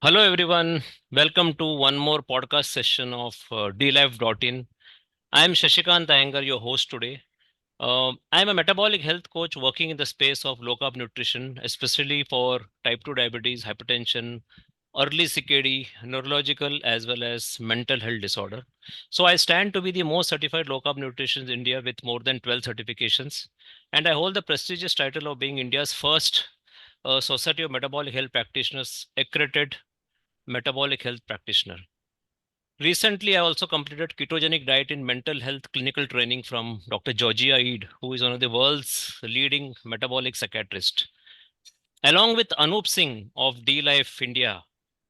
Hello, everyone. Welcome to one more podcast session of DLife.in. I am Shashikant Iyengar, your host today. I am a metabolic health coach working in the space of low carb nutrition, especially for type 2 diabetes, hypertension, early CKD, neurological, as well as mental health disorder. So, I stand to be the most certified low carb nutritionist in India with more than 12 certifications. And I hold the prestigious title of being India's first Society of Metabolic Health Practitioners accredited metabolic health practitioner. Recently, I also completed ketogenic diet in mental health clinical training from Dr. Georgia Eid, who is one of the world's leading metabolic psychiatrists. Along with Anup Singh of D-Life India,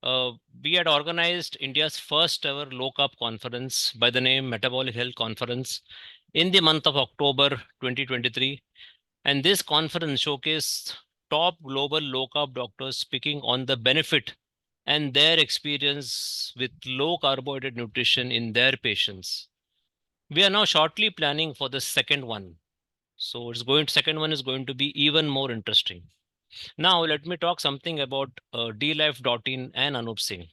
uh, we had organized India's first ever low carb conference by the name Metabolic Health Conference in the month of October 2023. And this conference showcased top global low carb doctors speaking on the benefit and their experience with low carbohydrate nutrition in their patients. We are now shortly planning for the second one. So second one is going to be even more interesting. Now let me talk something about DLife.in and Anup Singh.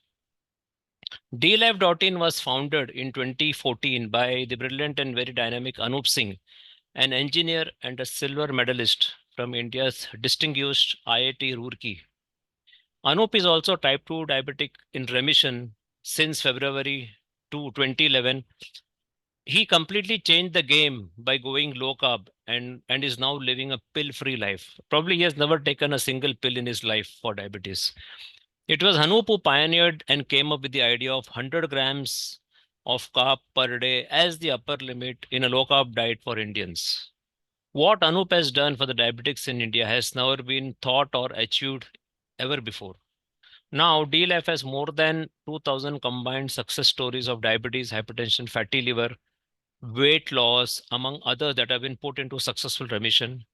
DLife.in was founded in 2014 by the brilliant and very dynamic Anup Singh, an engineer and a silver medalist from India's distinguished IIT Roorkee. Anup is also type 2 diabetic in remission since February 2011. He completely changed the game by going low carb and is now living a pill free life. Probably he has never taken a single pill in his life for diabetes. It was Anup who pioneered and came up with the idea of 100 grams of carb per day as the upper limit in a low carb diet for Indians. What Anup has done for the diabetics in India has never been thought or achieved ever before. Now, DLF has more than 2,000 combined success stories of diabetes, hypertension, fatty liver, weight loss, among others that have been put into successful remission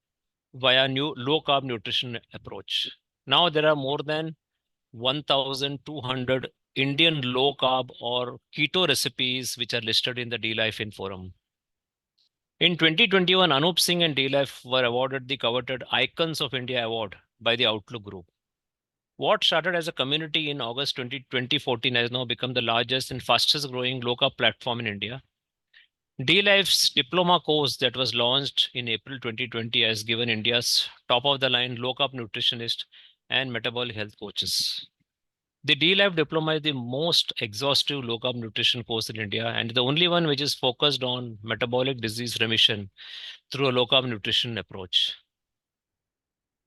via new low carb nutrition approach. Now, there are more than 1,200 Indian low carb or keto recipes which are listed in the DLife in forum. In 2021, Anup Singh and DLife were awarded the coveted Icons of India Award by the Outlook Group. What started as a community in August 2014 has now become the largest and fastest growing low carb platform in India. DLife's diploma course that was launched in April 2020 has given India's top of the line low carb nutritionist and metabolic health coaches. The DLife diploma is the most exhaustive low carb nutrition course in India and the only one which is focused on metabolic disease remission through a low carb nutrition approach.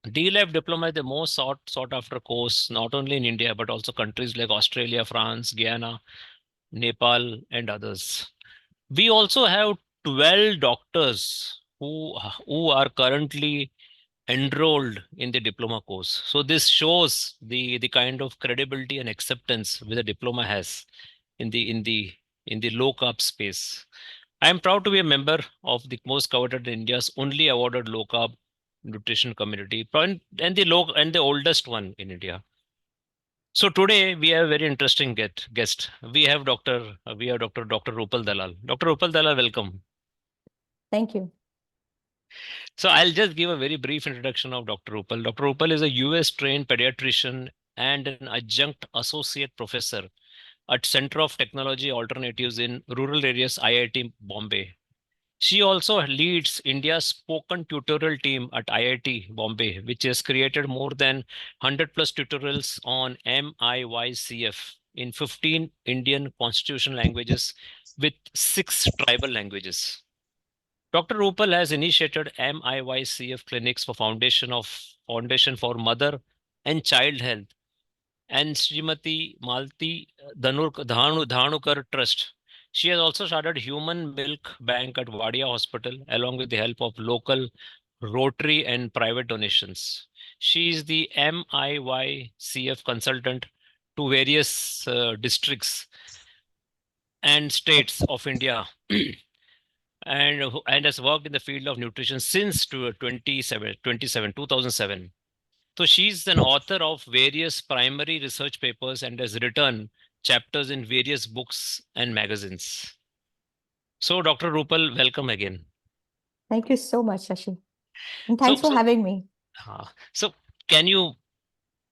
DLife diploma is the most sought after course, not only in India, but also countries like Australia, France, Guyana, Nepal, and others. We also have 12 doctors who are currently enrolled in the diploma course. So this shows the kind of credibility and acceptance which the diploma has in the low carb space. I am proud to be a member of the most coveted India's only awarded low carb nutrition community and the oldest one in India. So today we have a very interesting guest. We have Dr. Rupal Dalal. Dr. Rupal Dalal, welcome. Thank you. So I'll just give a very brief introduction of Dr. Rupal. Dr. Rupal is a US trained pediatrician and an adjunct associate professor at Center of Technology Alternatives in rural areas IIT Bombay. She also leads India's spoken tutorial team at IIT Bombay, which has created more than 100 plus tutorials on MIYCF in 15 Indian constitutional languages with 6 tribal languages. Dr. Rupal has initiated MIYCF clinics for Foundation for Mother and Child Health and Shrimati Malati Dahanukar Trust. She has also started Human Milk Bank at Wadia Hospital along with the help of local Rotary and private donations. She is the MIYCF consultant to various districts and states of India and has worked in the field of nutrition since 2007. So she's an author of various primary research papers and has written chapters in various books and magazines. So Dr. Rupal, welcome again. Thank you so much, Shashi. And So, thanks for so, having me. so can you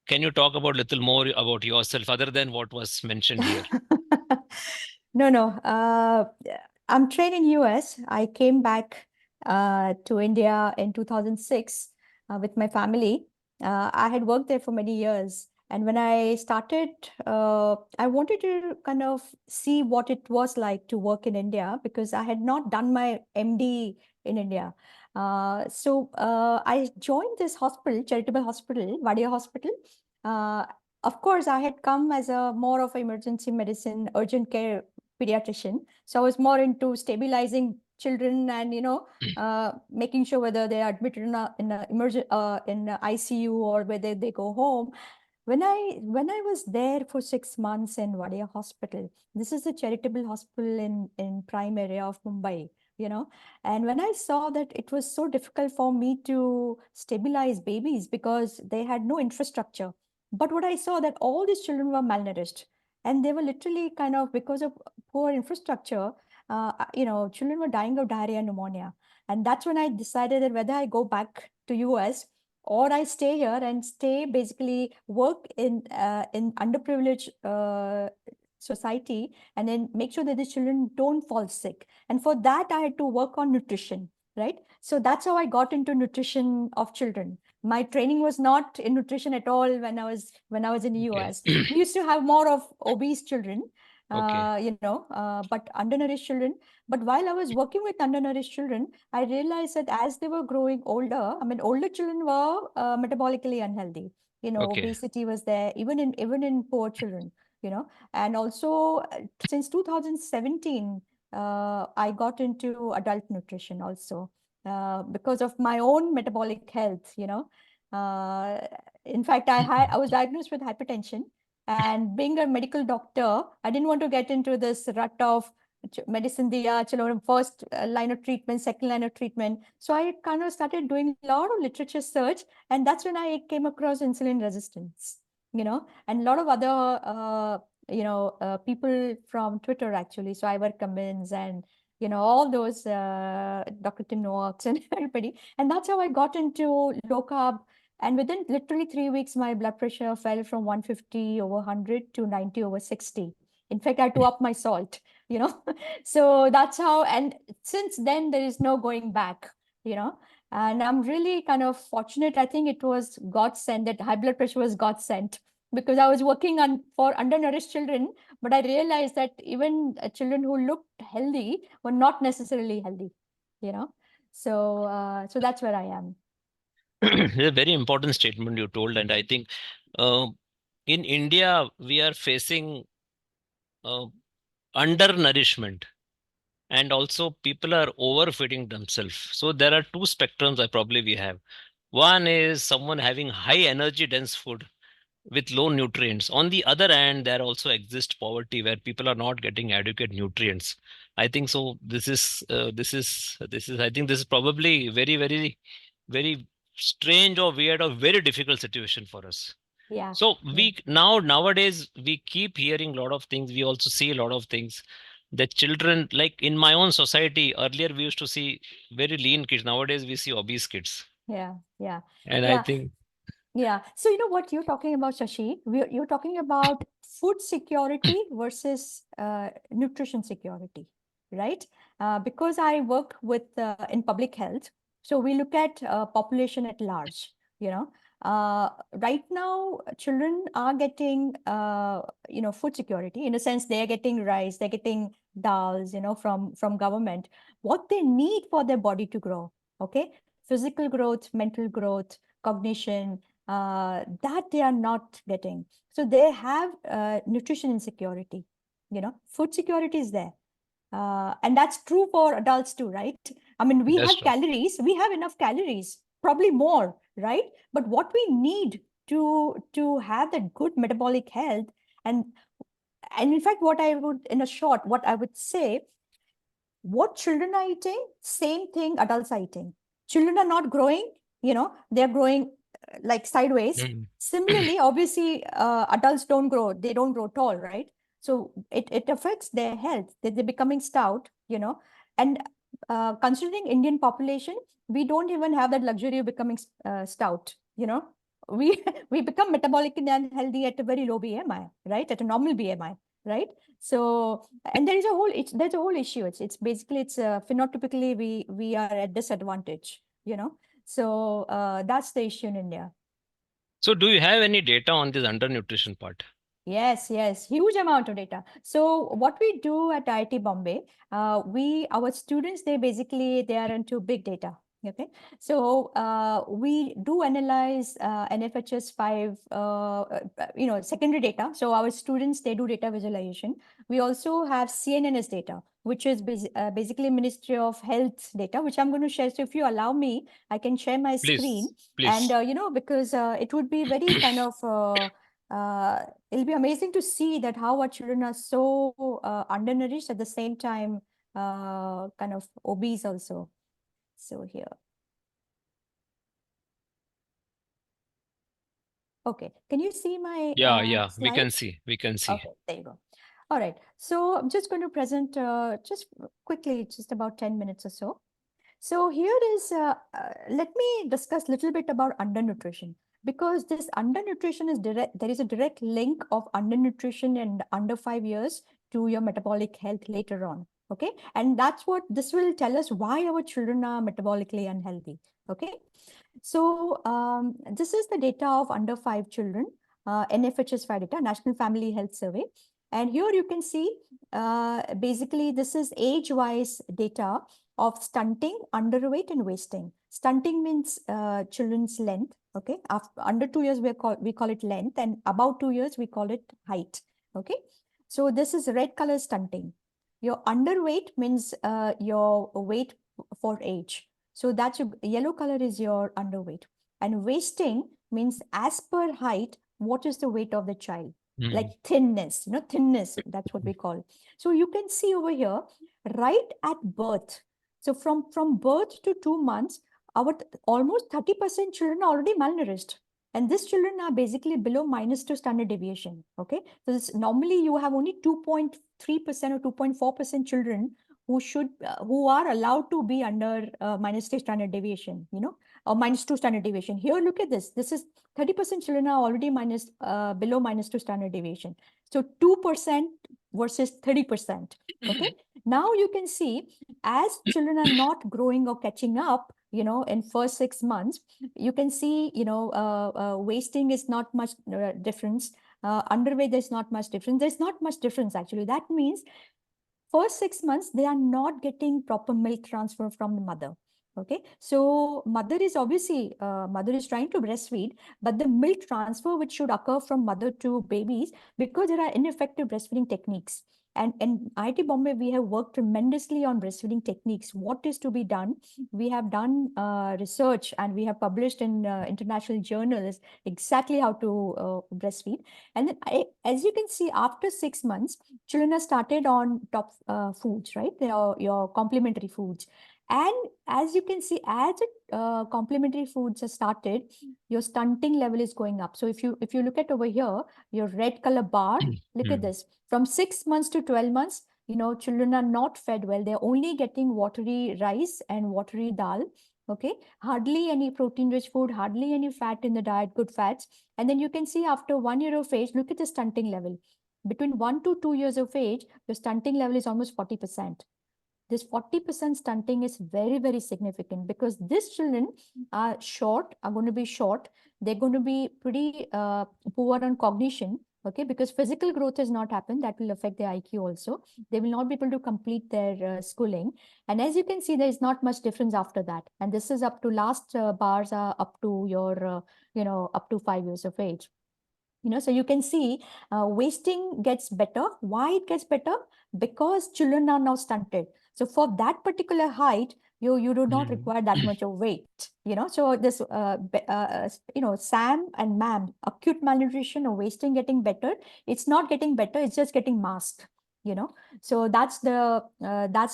can you talk about little more about yourself other than what was mentioned here? No. I'm trained in US. I came back to India in 2006 with my family. I had worked there for many years. And when I started, I wanted to kind of see what it was like to work in India because I had not done my MD in India. I joined this hospital, charitable hospital, Wadia Hospital. Uh, of course, I had come as a more of emergency medicine, urgent care pediatrician. So I was more into stabilizing children and, making sure whether they are admitted in a ICU or whether they go home. When I was there for 6 months in Wadia Hospital, this is a charitable hospital in prime area of Mumbai, and when I saw that it was so difficult for me to stabilize babies because they had no infrastructure. But what I saw that all these children were malnourished, and they were literally kind of because of poor infrastructure, children were dying of diarrhea and pneumonia. And that's when I decided that whether I go back to US or I stay here and stay basically work in underprivileged society and then make sure that the children don't fall sick. And for that, I had to work on nutrition, right? So that's how I got into nutrition of children. My training was not in nutrition at all when I was in the Okay. US. We used to have more of obese children, Okay. but undernourished children. But while I was working with undernourished children, I realized that as they were growing older, I mean, older children were metabolically unhealthy. Okay. Obesity was there, even in poor children. And also since 2017, I got into adult nutrition also because of my own metabolic health. Uh, in fact, I was diagnosed with hypertension, and being a medical doctor, I didn't want to get into this rut of medicine diya, first line of treatment, second line of treatment. So I kind of started doing a lot of literature search, and that's when I came across insulin resistance, and a lot of other, people from Twitter actually. So Ivor Cummins and, all those, Dr. Tim Noakes and everybody. And that's how I got into low carb. And within literally 3 weeks, my blood pressure fell from 150 over 100 to 90 over 60. In fact, I had to up my salt, So that's how, and since then, there is no going back, and I'm really kind of fortunate. I think it was God sent, that high blood pressure was God sent, because I was working on for undernourished children, but I realized that even children who looked healthy were not necessarily healthy, you know. So that's where I am. It's a very important statement you told, and I think uh, in India we are facing uh, undernourishment, and also people are overfeeding themselves. So there are two spectrums I probably we have. One is someone having high energy dense food with low nutrients. On the other hand, there also exists poverty where people are not getting adequate nutrients. I think so. This is. I think this is probably very strange or weird or very difficult situation for us. Yeah. So Yeah. we nowadays we keep hearing a lot of things. We also see a lot of things. The children, like in my own society, earlier we used to see very lean kids. Nowadays we see obese kids, Yeah. Yeah. and I Yeah. think Yeah. So you know what you're talking about, Shashi? You're talking about food security versus nutrition security, right? Because I work with in public health, so we look at population at large. You know, right now children are getting food security, in a sense they are getting rice, they're getting dals, from government. What they need for their body to grow, okay, physical growth, mental growth, cognition, that they are not getting. So they have nutrition insecurity. Food security is there. And that's true for adults too, right? I mean, we that's have true. calories, we have enough calories, probably more, right? But what we need to have that good metabolic health, and in fact, what I would say, what children are eating, same thing adults are eating. Children are not growing, they're growing like sideways. Mm. Similarly, obviously, adults don't grow, they don't grow tall, right? So it affects their health, they're becoming stout, and considering Indian population, we don't even have that luxury of becoming stout, we become metabolically unhealthy at a very low BMI, right? At a normal BMI, right? So, and there's a whole issue. It's basically phenotypically we are at disadvantage, you know. So that's the issue in India. So do you have any data on this undernutrition part? Yes, huge amount of data. So what we do at IIT Bombay, our students, they are into big data. Okay, so we do analyze NFHS 5, secondary data. So our students, they do data visualization. We also have CNNS data, which is basically Ministry of Health data, which I'm going to share. So if you allow me, I can share my screen. Please. And because it would be very kind of it'll be amazing to see that how our children are so undernourished at the same time, kind of obese also. So here. Okay, can you see my Yeah, slide? we can see. Okay, there you go. All right, so I'm just going to present just quickly, just about 10 minutes or so. So here is, let me discuss a little bit about undernutrition, because this undernutrition is direct, there is a direct link of undernutrition and under 5 years to your metabolic health later on. Okay. And that's what this will tell us why our children are metabolically unhealthy. Okay. So this is the data of under 5 children, NFHS 5 data, National Family Health Survey. And here you can see, basically, this is age-wise data of stunting, underweight, and wasting. Stunting means children's length. Okay, under 2 years we call it length, and about 2 years we call it height. Okay, so this is red color stunting. Your underweight means your weight for age. So that's your yellow color is your underweight, and wasting means as per height, what is the weight of the child? Like thinness, thinness, that's what we call. So you can see over here, right at birth. So from birth to 2 months, our almost 30% children are already malnourished. And these children are basically below -2 standard deviation. Okay. So normally you have only 2.3% or 2.4% children who are allowed to be under -3 standard deviation, or -2 standard deviation. Here, look at this. This is 30% children are already below -2 standard deviation. So 2% versus 30%. Okay. Now you can see, as children are not growing or catching up, in first 6 months, you can see, wasting is not much difference. Underweight, there's not much difference. There's not much difference, actually. That means first 6 months, they are not getting proper milk transfer from the mother. Okay, so mother is trying to breastfeed, but the milk transfer which should occur from mother to babies, because there are ineffective breastfeeding techniques. And in IIT Bombay, we have worked tremendously on breastfeeding techniques. What is to be done? We have done research, and we have published in international journals exactly how to breastfeed. And then as you can see, after 6 months, children are started on top foods, right? They are your complementary foods. And as you can see, as complementary foods are started, your stunting level is going up. So if you look at over here, your red color bar, look at this. From 6 months to 12 months, children are not fed well. They're only getting watery rice and watery dal. Okay, hardly any protein-rich food, hardly any fat in the diet, good fats. And then you can see after 1 year of age, look at the stunting level. Between 1 to 2 years of age, your stunting level is almost 40%. This 40% stunting is very, very significant, because these children are going to be short. They're going to be pretty poor on cognition. Okay, because physical growth has not happened. That will affect their IQ also. They will not be able to complete their schooling. And as you can see, there is not much difference after that. And this is up to last bars are up to your, up to 5 years of age. So you can see wasting gets better. Why it gets better? Because children are now stunted. So for that particular height, you do not require that much of weight. So this, SAM and MAM, acute malnutrition or wasting getting better. It's not getting better. It's just getting masked. So that's the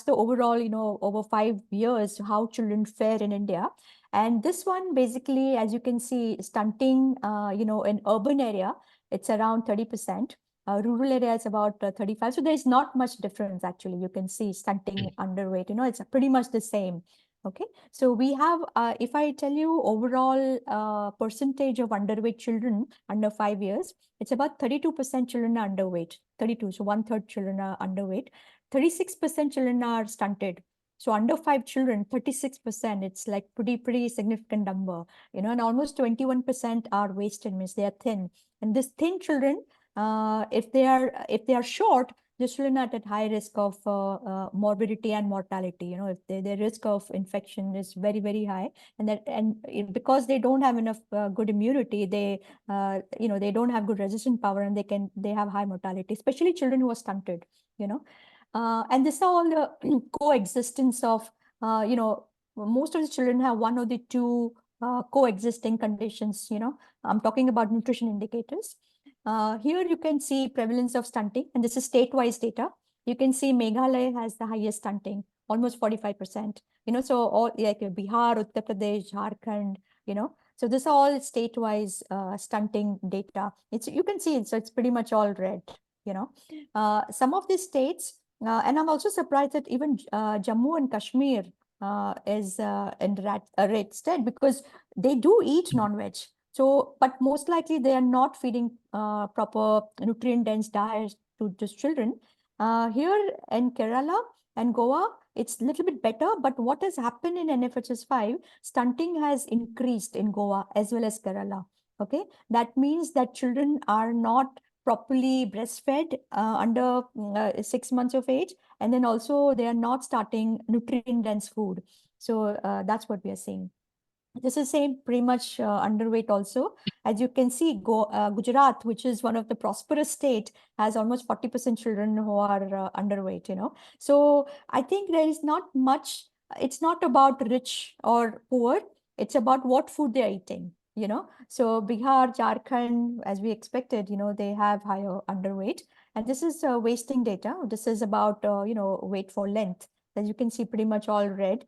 overall, over 5 years, how children fare in India. And this one, basically, as you can see, stunting, in urban area, it's around 30%. Rural area is about 35. So there's not much difference, actually. You can see stunting, underweight, it's pretty much the same. Okay, so we have, if I tell you overall percentage of underweight children under 5 years, it's about 32% children are underweight, 32, so 1/3 children are underweight, 36% children are stunted. So under 5 children, 36%, it's like pretty significant number, and almost 21% are wasted, means they are thin. And this thin children, if they are short, the children are at high risk of morbidity and mortality. If the risk of infection is very high, because they don't have enough good immunity, they don't have good resistant power, and they have high mortality, especially children who are stunted. And this is all the coexistence of most of the children have one or the two coexisting conditions. I'm talking about nutrition indicators. Here you can see prevalence of stunting, and this is state-wise data. You can see Meghalaya has the highest stunting, almost 45%. So all like Bihar, Uttar Pradesh, Jharkhand, so this is all state-wise stunting data. You can see it, so it's pretty much all red. Some of these states, and I'm also surprised that even Jammu and Kashmir is in red state, because they do eat non-veg. So, but most likely they are not feeding proper nutrient-dense diets to just children. Here in Kerala and Goa, it's a little bit better, but what has happened in NFHS 5, stunting has increased in Goa as well as Kerala. Okay, that means that children are not properly breastfed under 6 months of age, and then also they are not starting nutrient-dense food. So that's what we are seeing. This is same pretty much underweight also. As you can see, Gujarat, which is one of the prosperous state, has almost 40% children who are underweight. So I think there is not much. It's not about rich or poor. It's about what food they are eating. So Bihar, Jharkhand, as we expected, they have higher underweight. And this is wasting data. This is about weight for length. As you can see, pretty much all red.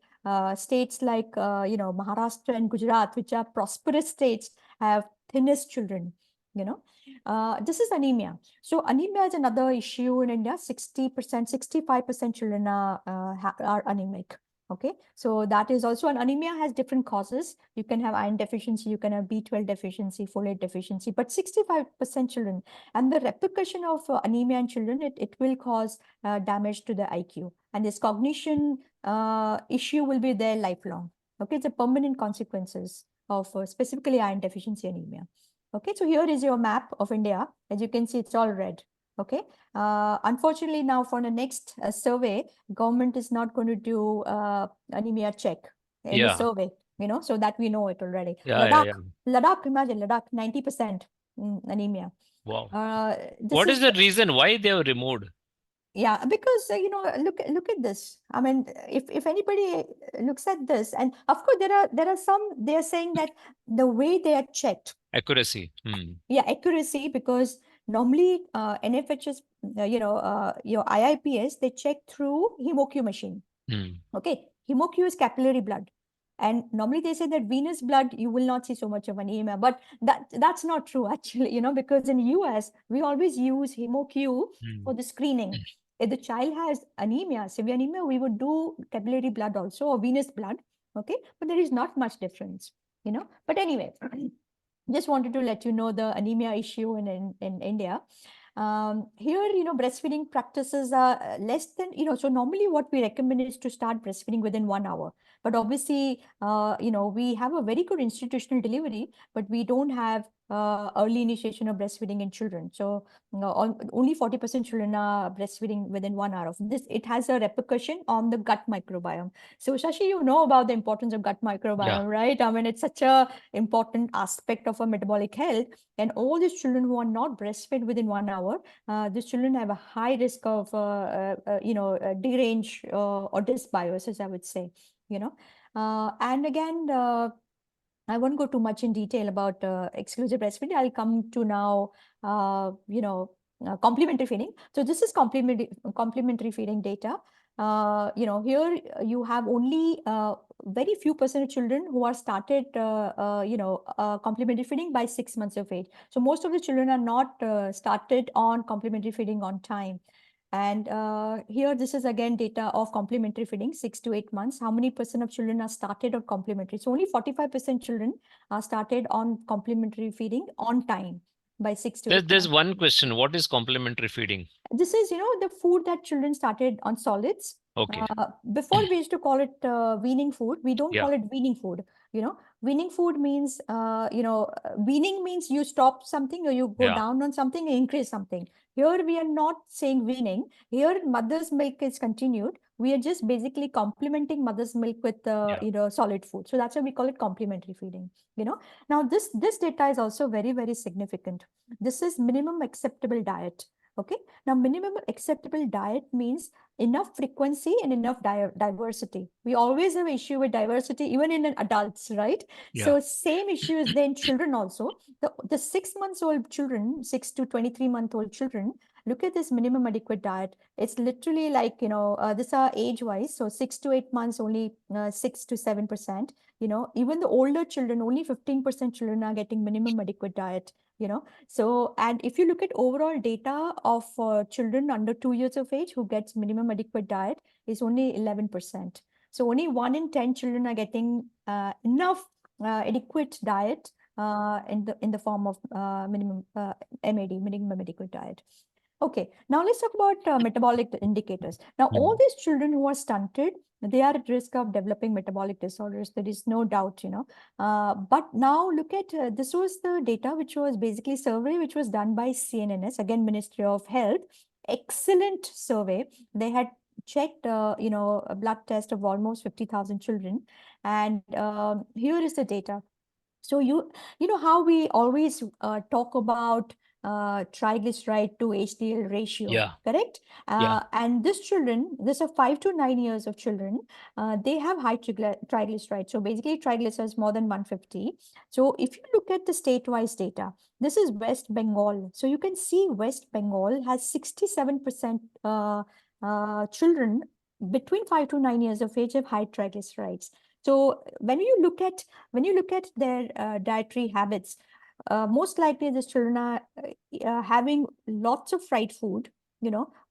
States like Maharashtra and Gujarat, which are prosperous states, have thinnest children. This is anemia. So anemia is another issue in India. 60%, 65% children are anemic. Okay, so that is also an anemia has different causes. You can have iron deficiency, you can have B12 deficiency, folate deficiency, but 65% children. And the repercussion of anemia in children, it will cause damage to the IQ. And this cognition issue will be there lifelong. Okay, it's a permanent consequences of specifically iron deficiency anemia. Okay, so here is your map of India. As you can see, it's all red. Okay, unfortunately now for the next survey, government is not going to do anemia check in the survey, so that we know it already. Ladakh, imagine Ladakh, 90% anemia. Wow. What is the reason why they were removed? Yeah, because look at this. I mean, if anybody looks at this, and of course there are some, they are saying that the way they are checked, accuracy. Yeah, accuracy, because normally NFHS, your IIPS, they check through HemoQ machine. Okay, HemoQ is capillary blood. And normally they say that venous blood, you will not see so much of anemia, but that's not true actually, because in US, we always use HemoQ for the screening. If the child has anemia, severe anemia, we would do capillary blood also, or venous blood. Okay, but there is not much difference, But anyway, just wanted to let you know the anemia issue in India. Here, breastfeeding practices are less than, so normally what we recommend is to start breastfeeding within 1 hour. But obviously, we have a very good institutional delivery, but we don't have early initiation of breastfeeding in children. So only 40% children are breastfeeding within 1 hour of this. It has a repercussion on the gut microbiome. So Shashi, you know about the importance of gut microbiome, right? I mean, it's such a important aspect of our metabolic health. And all these children who are not breastfed within 1 hour, these children have a high risk of, derange or dysbiosis, I would say, and again, I won't go too much in detail about exclusive breastfeeding. I'll come to now, complementary feeding. So this is complementary feeding data. Here you have only very few percent of children who are started, complementary feeding by 6 months of age. So most of the children are not started on complementary feeding on time. And here, this is again data of complementary feeding, 6 to 8 months. How many % of children are started on complementary? So only 45% children are started on complementary feeding on time by 6 to 8 There's months. one question. What is complementary feeding? This is, the food that children started on solids. Okay. Before we used to call it weaning food. We don't Yeah. call it weaning food. Weaning food means, weaning means you stop something or you go Yeah. down on something and increase something. Here we are not saying weaning. Here mother's milk is continued. We are just basically complementing mother's milk with Yeah. solid food. So that's why we call it complementary feeding. Now this data is also very, very significant. This is minimum acceptable diet. Okay. Now, minimum acceptable diet means enough frequency and enough diversity. We always have issue with diversity, even in adults, right? Yeah. So same issue is there in children also. The 6 months old children, 6 to 23-month-old children, look at this minimum adequate diet. It's literally like, these are age-wise. So 6 to 8 months, only 6 to 7%. Even the older children, only 15% children are getting minimum adequate diet. So, and if you look at overall data of children under 2 years of age who gets minimum adequate diet is only 11%. So only 1 in 10 children are getting enough adequate diet in the form of minimum MAD, minimum adequate diet. Okay, now let's talk about metabolic indicators. Now, all these children who are stunted, they are at risk of developing metabolic disorders. There is no doubt, but now look at this was the data which was basically survey which was done by CNNS, again, Ministry of Health. Excellent survey. They had checked, a blood test of almost 50,000 children. And here is the data. So you know how we always talk about triglyceride to HDL ratio, Yeah. correct? Yeah. And these children, this are 5 to 9 years of children, they have high triglycerides. So basically triglycerides more than 150. So if you look at the state-wise data, this is West Bengal. So you can see West Bengal has 67% children between 5 to 9 years of age have high triglycerides. So when you look at their dietary habits, most likely these children are having lots of fried food,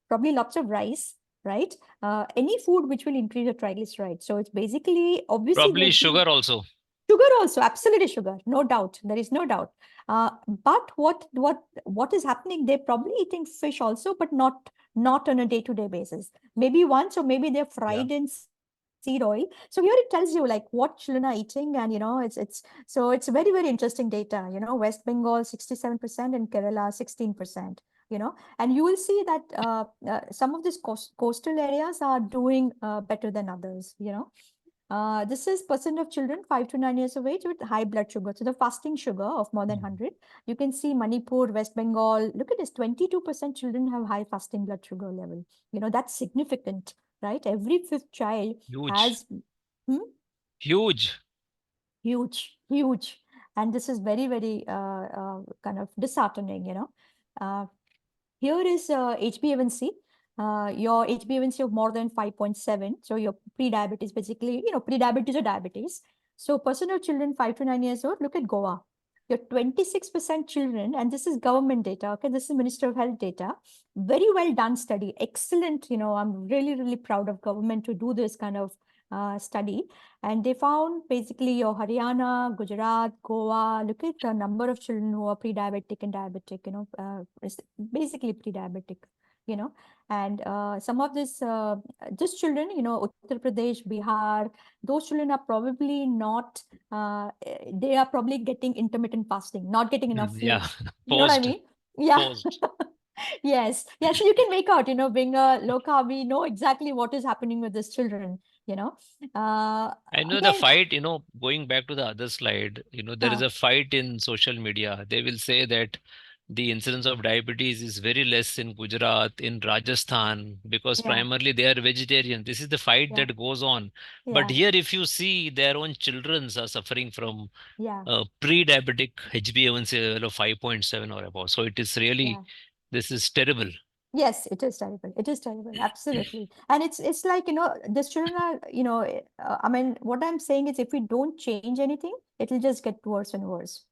probably lots of rice, right? Any food which will increase your triglycerides. So it's basically, obviously, Probably sugar also. Sugar also, absolutely sugar, no doubt. There is no doubt. But what is happening? They're probably eating fish also, but not on a day-to-day basis. Maybe once, or maybe they're Yeah. fried in seed oil. So here it tells you like what children are eating, and it's very, very interesting data. West Bengal 67% and Kerala 16%. And you will see that some of these coastal areas are doing better than others. This is percent of children 5 to 9 years of age with high blood sugar. So the fasting sugar of more than 100. You can see Manipur, West Bengal. Look at this, 22% children have high fasting blood sugar level. That's significant, right? Every fifth child Huge. has Huge. huge. And this is very, very kind of disheartening, Here is HbA1c. Your HbA1c of more than 5.7. So your pre-diabetes, basically, pre-diabetes or diabetes. So percent of children 5 to 9 years old, look at Goa. Your 26% children, and this is government data, okay? This is Minister of Health data. Very well done study. Excellent. I'm really, really proud of government to do this kind of study. And they found basically your Haryana, Gujarat, Goa, look at the number of children who are pre-diabetic and diabetic, basically pre-diabetic, and some of this children, Uttar Pradesh, Bihar, those children are probably not, they are probably getting intermittent fasting, not getting enough Yeah. food. You know what I Post. mean? Yeah. Post. Yes. Yeah. So you can make out, being a low carb, we know exactly what is happening with these children, I know the again, fight, going back to the other slide, there is a fight in social media. They will say that the incidence of diabetes is very less in Gujarat, in Rajasthan, because yeah, primarily they are vegetarian. This is the fight yeah, that goes on. But yeah, here, if you see, their own children are suffering from yeah, pre-diabetic HbA1c level of 5.7 or above. So it is really, yeah. this is terrible. Yes, it is terrible. It is terrible. Absolutely. And it's like, these children are, I mean, what I'm saying is if we don't change anything, it'll just get worse and worse.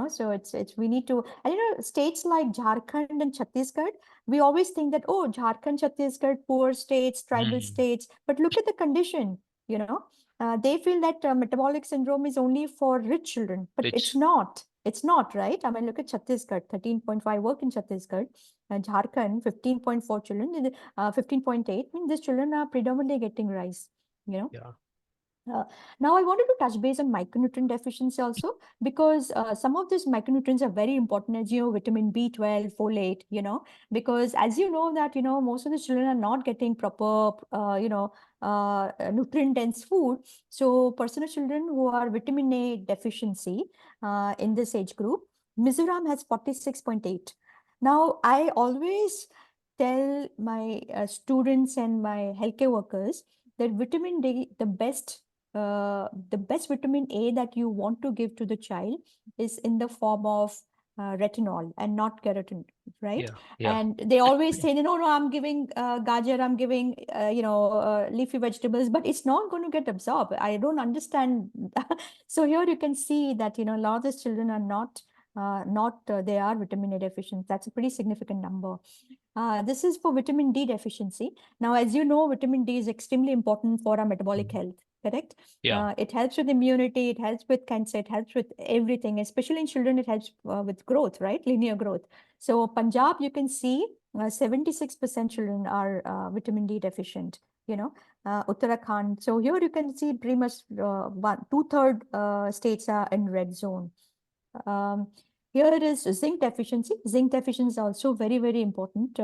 So we need to, and states like Jharkhand and Chhattisgarh, we always think that, oh, Jharkhand, Chhattisgarh, poor states, tribal states, but look at the condition, they feel that metabolic syndrome is only for rich children, but Which, it's not, right? I mean, look at Chhattisgarh, 13.5 work in Chhattisgarh, and Jharkhand, 15.4 children, 15.8. I mean, these children are predominantly getting rice, yeah, Now, I wanted to touch base on micronutrient deficiency also, because some of these micronutrients are very important, as vitamin B12, folate, because as you know that, most of the children are not getting proper, nutrient-dense food. So, personal children who are vitamin A deficiency in this age group, Mizoram has 46.8. Now, I always tell my students and my healthcare workers that vitamin D, the best vitamin A that you want to give to the child is in the form of retinol and not keratin, right? yeah. And they always say, no, I'm giving gajar, I'm giving, leafy vegetables, but it's not going to get absorbed. I don't understand. So here you can see that, a lot of these children are not they are vitamin A deficient. That's a pretty significant number. This is for vitamin D deficiency. Now, as you know, vitamin D is extremely important for our metabolic health, correct? Yeah, It helps with immunity, it helps with cancer, it helps with everything, especially in children, it helps with growth, right? Linear growth. So Punjab, you can see 76% children are vitamin D deficient, Uttarakhand. So here you can see pretty much 2/3 states are in red zone. Um, Here is zinc deficiency. Zinc deficiency is also very, very important,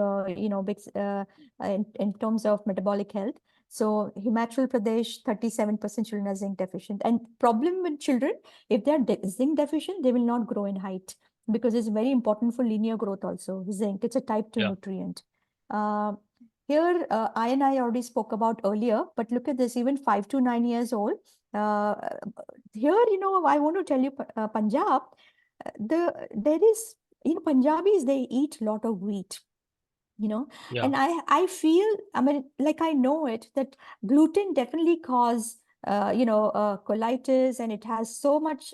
in terms of metabolic health. So Himachal Pradesh, 37% children are zinc deficient. And problem with children, if they're zinc deficient, they will not grow in height because it's very important for linear growth also. Zinc, it's a type 2 yeah, nutrient. Uh, Here, I already spoke about earlier, but look at this, even 5 to 9 years old. Uh, Here, I want to tell you, Punjab, there is, Punjabis, they eat a lot of wheat, yeah. and I feel, I mean, like, I know it, that gluten definitely cause colitis, and it has so much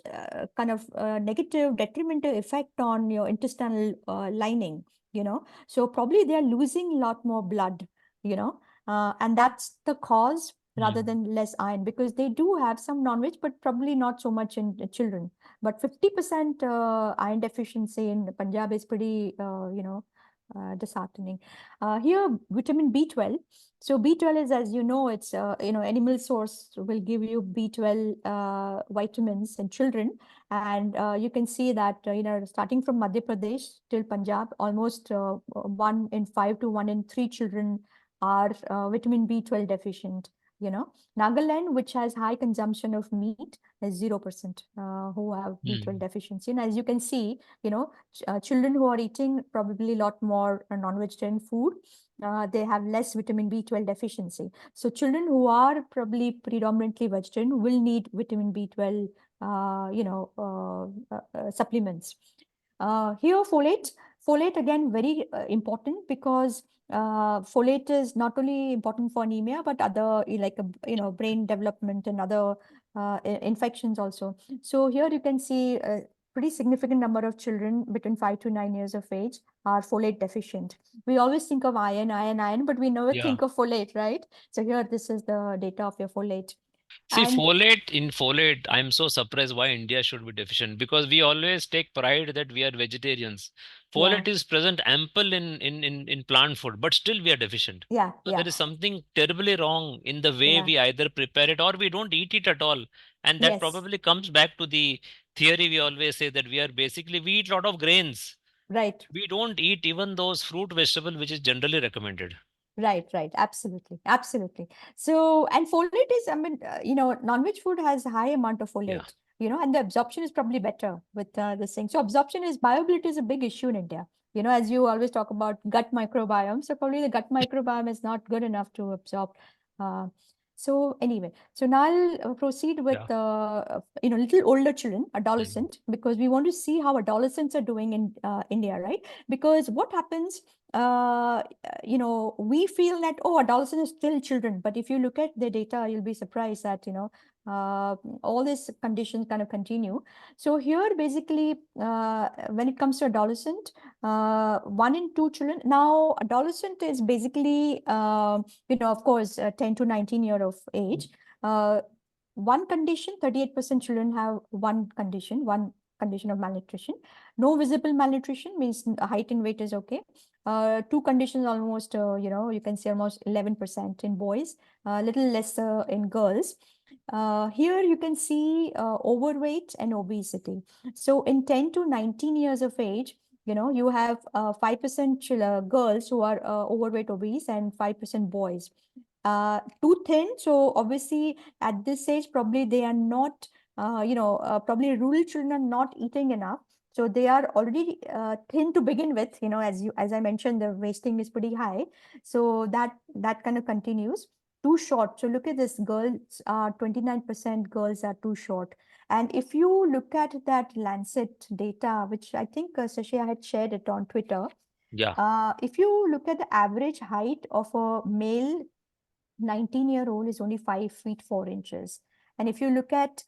kind of negative detrimental effect on your intestinal lining, so probably they are losing a lot more blood, and that's the cause rather than less iron, because they do have some non-veg, but probably not so much in children. But 50% iron deficiency in Punjab is pretty, disheartening. Here, vitamin B12. So B12 is, as you know, it's, animal source will give you B12 vitamins in children. And you can see that, starting from Madhya Pradesh till Punjab, almost 1 in 5 to 1 in 3 children are vitamin B12 deficient. Nagaland, which has high consumption of meat, is 0% who have B12 deficiency. And as you can see, children who are eating probably a lot more non-vegetarian food, they have less vitamin B12 deficiency. So children who are probably predominantly vegetarian will need vitamin B12, supplements. Here, folate again, very important, because folate is not only important for anemia, but other, like, brain development and other infections also. So here you can see a pretty significant number of children between 5 to 9 years of age are folate deficient. We always think of iron, but we never Yeah. think of folate, right? So here, this is the data of your folate. See, And folate, I'm so surprised why India should be deficient, because we always take pride that we are vegetarians. yeah, Folate is present ample in plant food, but still we are deficient. yeah, So yeah, there is something terribly wrong in the way yeah, we either prepare it or we don't eat it at all. And that yes, probably comes back to the theory we always say that we eat a lot of grains. right. We don't eat even those fruit vegetable which is generally recommended. Right. Absolutely. Absolutely. So, and folate is, I mean, non-veg food has a high amount of Yeah. folate, and the absorption is probably better with this thing. So absorption bioavailability is a big issue in India. As you always talk about gut microbiome. So probably the gut microbiome is not good enough to absorb. Uh, So anyway, so now I'll proceed with little older children, adolescent, because we want to see how adolescents are doing in India, right? Because what happens, we feel that, oh, adolescents are still children, but if you look at the data, you'll be surprised that all these conditions kind of continue. So here, basically, when it comes to adolescent, 1 in 2 children. Now, adolescent is basically of course, 10 to 19 year of age. One condition, 38% children have one condition of malnutrition. No visible malnutrition means height and weight is okay. Two conditions almost, you can say almost 11% in boys, a little lesser in girls. Here you can see overweight and obesity. So in 10 to 19 years of age, you have 5% girls who are overweight, obese, and 5% boys. Too thin. So obviously at this age, probably they are not, probably rural children are not eating enough. So they are already thin to begin with, as I mentioned, the wasting is pretty high. So that kind of continues. Too short. So look at this, girls, 29% girls are too short. And if you look at that Lancet data, which I think Sashi had shared it on Twitter. Yeah. If you look at the average height of a male 19-year-old is only 5 feet 4 inches. And if you look at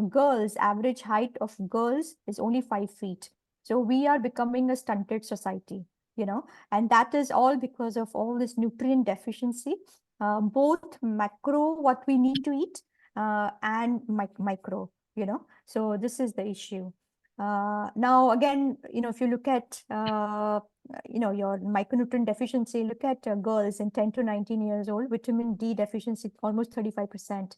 girls, average height of girls is only 5 feet. So we are becoming a stunted society, and that is all because of all this nutrient deficiency, both macro, what we need to eat, and micro, So this is the issue. Now, again, if you look at your micronutrient deficiency, look at girls in 10 to 19 years old, vitamin D deficiency almost 35%,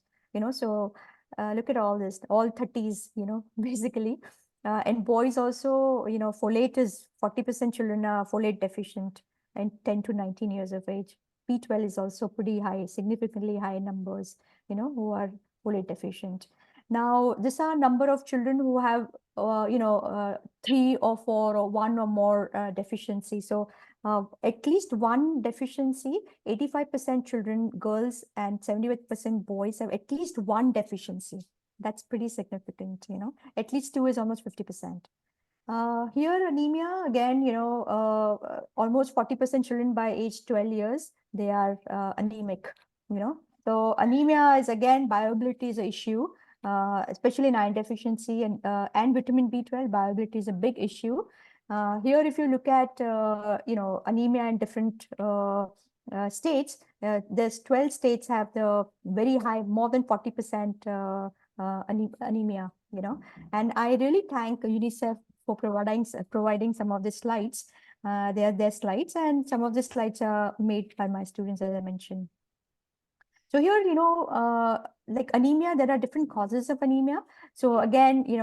so look at all this, all 30s, basically. And boys also, folate is 40% children are folate deficient and 10 to 19 years of age. B12 is also pretty high, significantly high numbers, who are folate deficient. Now, these are number of children who have 3 or 4 or 1 or more deficiency. So at least one deficiency, 85% children, girls, and 78% boys have at least one deficiency. That's pretty significant, At least 2 is almost 50%. Here, anemia, again, almost 40% children by age 12 years, they are anemic, So anemia is, again, bioavailability is an issue. Especially in iron deficiency and vitamin B12, bioavailability is a big issue. Here, if you look at anemia in different states, there's 12 states have the very high, more than 40% anemia. And I really thank UNICEF for providing some of the slides. They are their slides, and some of the slides are made by my students, as I mentioned. So here, like anemia, there are different causes of anemia. So again, in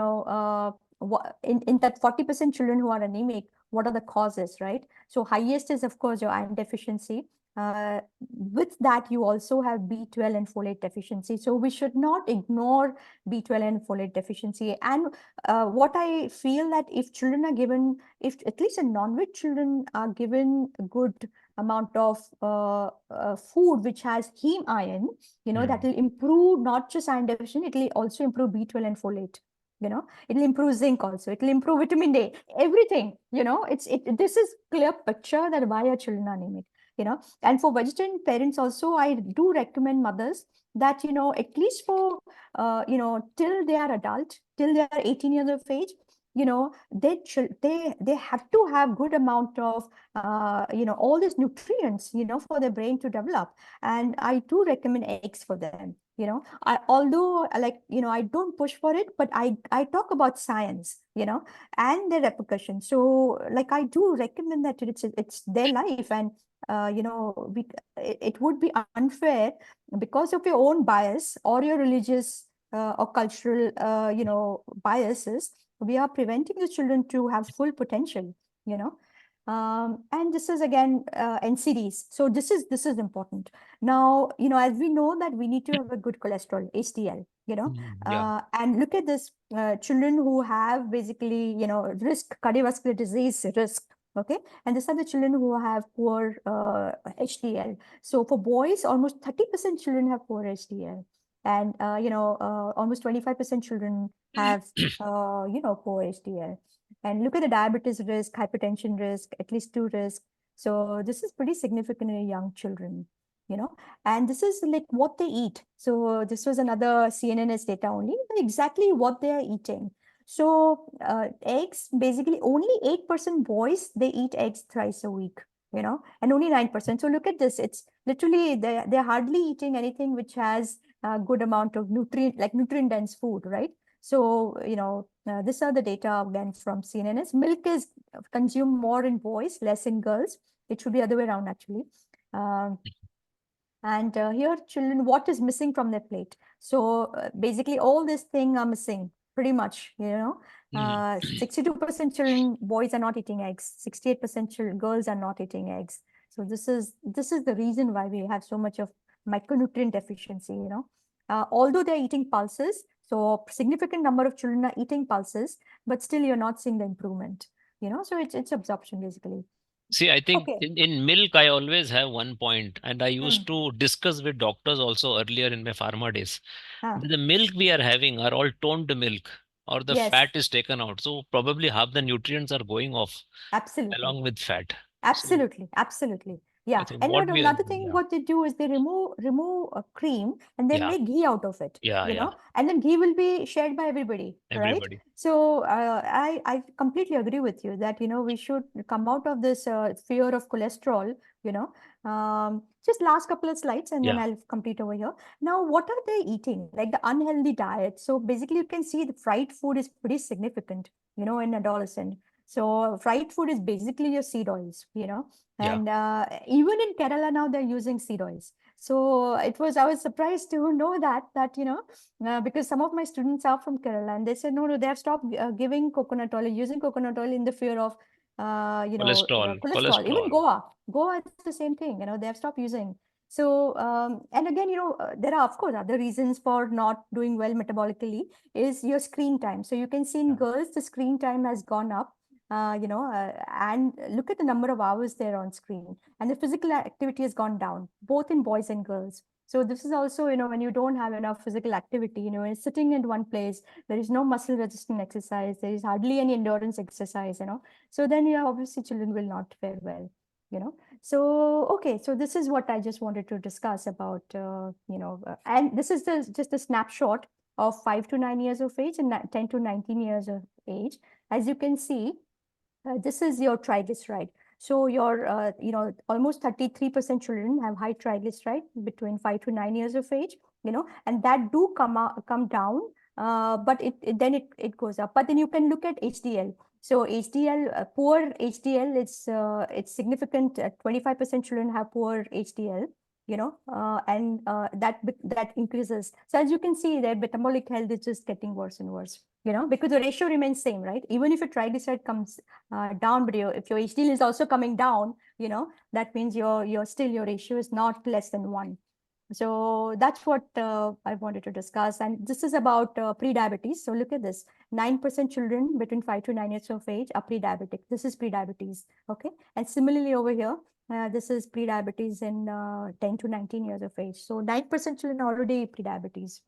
that 40% children who are anemic, what are the causes, right? So highest is, of course, your iron deficiency. With that, you also have B12 and folate deficiency. So we should not ignore B12 and folate deficiency. And what I feel that if children are given, if at least in non-veg children are given a good amount of food which has heme iron, that will improve not just iron deficiency, it will also improve B12 and folate. It'll improve zinc also. It'll improve vitamin D, everything. This is clear picture that why our children are anemic. And for vegetarian parents also, I do recommend mothers that at least for till they are adult, till they are 18 years of age, they have to have good amount of all these nutrients for their brain to develop. And I do recommend eggs for them. Although I don't push for it, but I talk about science, and the repercussions. So I do recommend that it's their life, and it would be unfair because of your own bias or your religious or cultural biases. We are preventing the children to have full potential. And this is again NCDs. So this is important. Now, as we know that we need to have a good cholesterol, HDL, and look at this children who have basically, risk, cardiovascular disease risk, Okay, and these are the children who have poor HDL. So for boys, almost 30% children have poor HDL, and almost 25% children have poor HDL. And look at the diabetes risk, hypertension risk, at least 2 risk. So this is pretty significant in young children, and this is like what they eat. So this was another CNNS data only, exactly what they are eating. So eggs, basically only 8% boys, they eat eggs thrice a week, and only 9%. So look at this. It's literally, they're hardly eating anything which has a good amount of nutrient dense food, right? So, these are the data again from CNNS. Milk is consumed more in boys, less in girls. It should be the other way around, actually. And here, children, what is missing from their plate? So basically, all this thing are missing, pretty much, 62% children, boys are not eating eggs. 68% children, girls are not eating eggs. So this is the reason why we have so much of micronutrient deficiency, although they're eating pulses, so a significant number of children are eating pulses, but still you're not seeing the improvement, so it's absorption basically. See, I think Okay. in milk, I always have one point, and I used to discuss with doctors also earlier in my pharma days. The milk we are having are all toned milk, or the Yes. fat is taken out. So probably half the nutrients are going off along with fat. Absolutely. Yeah. So And what we another thing, what they do is they remove a cream and then yeah, make ghee out of it, yeah, and then ghee will be shared by everybody, right? everybody. So I completely agree with you that, we should come out of this fear of cholesterol, just last couple of slides and then Yeah. I'll complete over here. Now, what are they eating? Like the unhealthy diet. So basically you can see the fried food is pretty significant, in adolescent. So fried food is basically your seed oils, Yeah. and even in Kerala now they're using seed oils. So I was surprised to know that, because some of my students are from Kerala and they said, no, they have stopped giving coconut oil, using coconut oil in the fear of, cholesterol. Even Goa, it's the same thing, they have stopped using. So, and again, there are, of course, other reasons for not doing well metabolically is your screen time. So you can see in girls, the screen time has gone up, and look at the number of hours they're on screen, and the physical activity has gone down, both in boys and girls. So this is also, when you don't have enough physical activity, when sitting in one place, there is no muscle resistant exercise, there is hardly any endurance exercise, so then, obviously children will not fare well, So, okay, so this is what I just wanted to discuss about, and this is just a snapshot of 5 to 9 years of age and 10 to 19 years of age. As you can see, this is your triglyceride. So your, almost 33% children have high triglyceride between 5 to 9 years of age, and that do come down, but then it goes up. But then you can look at HDL. So HDL, poor HDL, it's significant. 25% children have poor HDL, and that increases. So as you can see, their metabolic health is just getting worse and worse, because the ratio remains same, right? Even if your triglyceride comes down, but if your HDL is also coming down, that means your ratio is not less than 1. So that's what I wanted to discuss. And this is about pre-diabetes. So look at this. 9% children between 5 to 9 years of age are pre-diabetic. This is pre-diabetes. Okay. And similarly over here, this is pre-diabetes in 10 to 19 years of age. So 9% children are already pre-diabetes.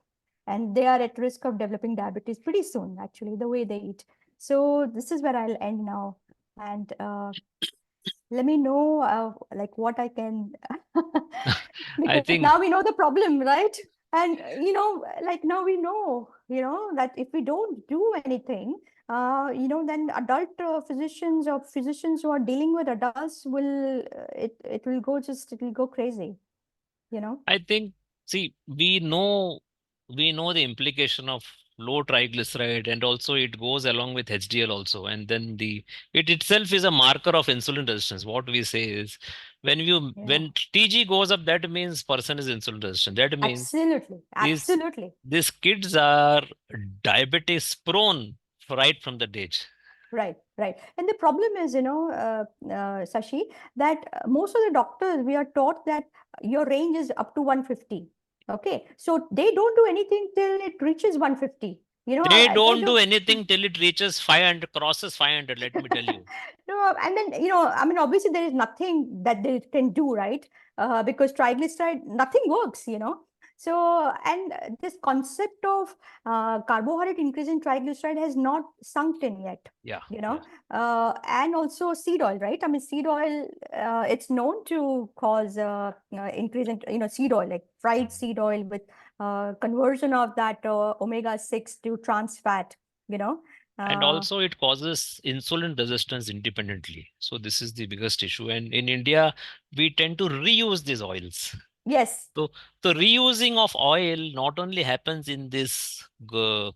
And they are at risk of developing diabetes pretty soon, actually, the way they eat. So this is where I'll end now. And let me know like what I can, I because think now we know the problem, right? And, like now we know, that if we don't do anything, then adult physicians or physicians who are dealing with adults will, it will go crazy, I think, see, we know the implication of low triglyceride, and also it goes along with HDL also. And then it itself is a marker of insulin resistance. What we say is when TG goes up, that means person is insulin resistant. That means these Absolutely. these kids are diabetes prone right from that age. Right. And the problem is, Sashi, that most of the doctors, we are taught that your range is up to 150. Okay. So they don't do anything till it reaches 150, You know, They they don't do don't. anything till it reaches 500, crosses 500, let me tell you. No, and then, you know, I mean, obviously there is nothing that they can do, right? Because triglyceride, nothing works, you know. So, and this concept of carbohydrate increase in triglyceride has not sunk in yet, Yeah, you know. yeah. And also seed oil, right? I mean, seed oil, it's known to cause increase in, you know, seed oil, like fried seed oil with conversion of that omega-6 to trans fat, you know. And also it causes insulin resistance independently. So this is the biggest issue. And in India, we tend to reuse these oils. Yes. So the reusing of oil not only happens in this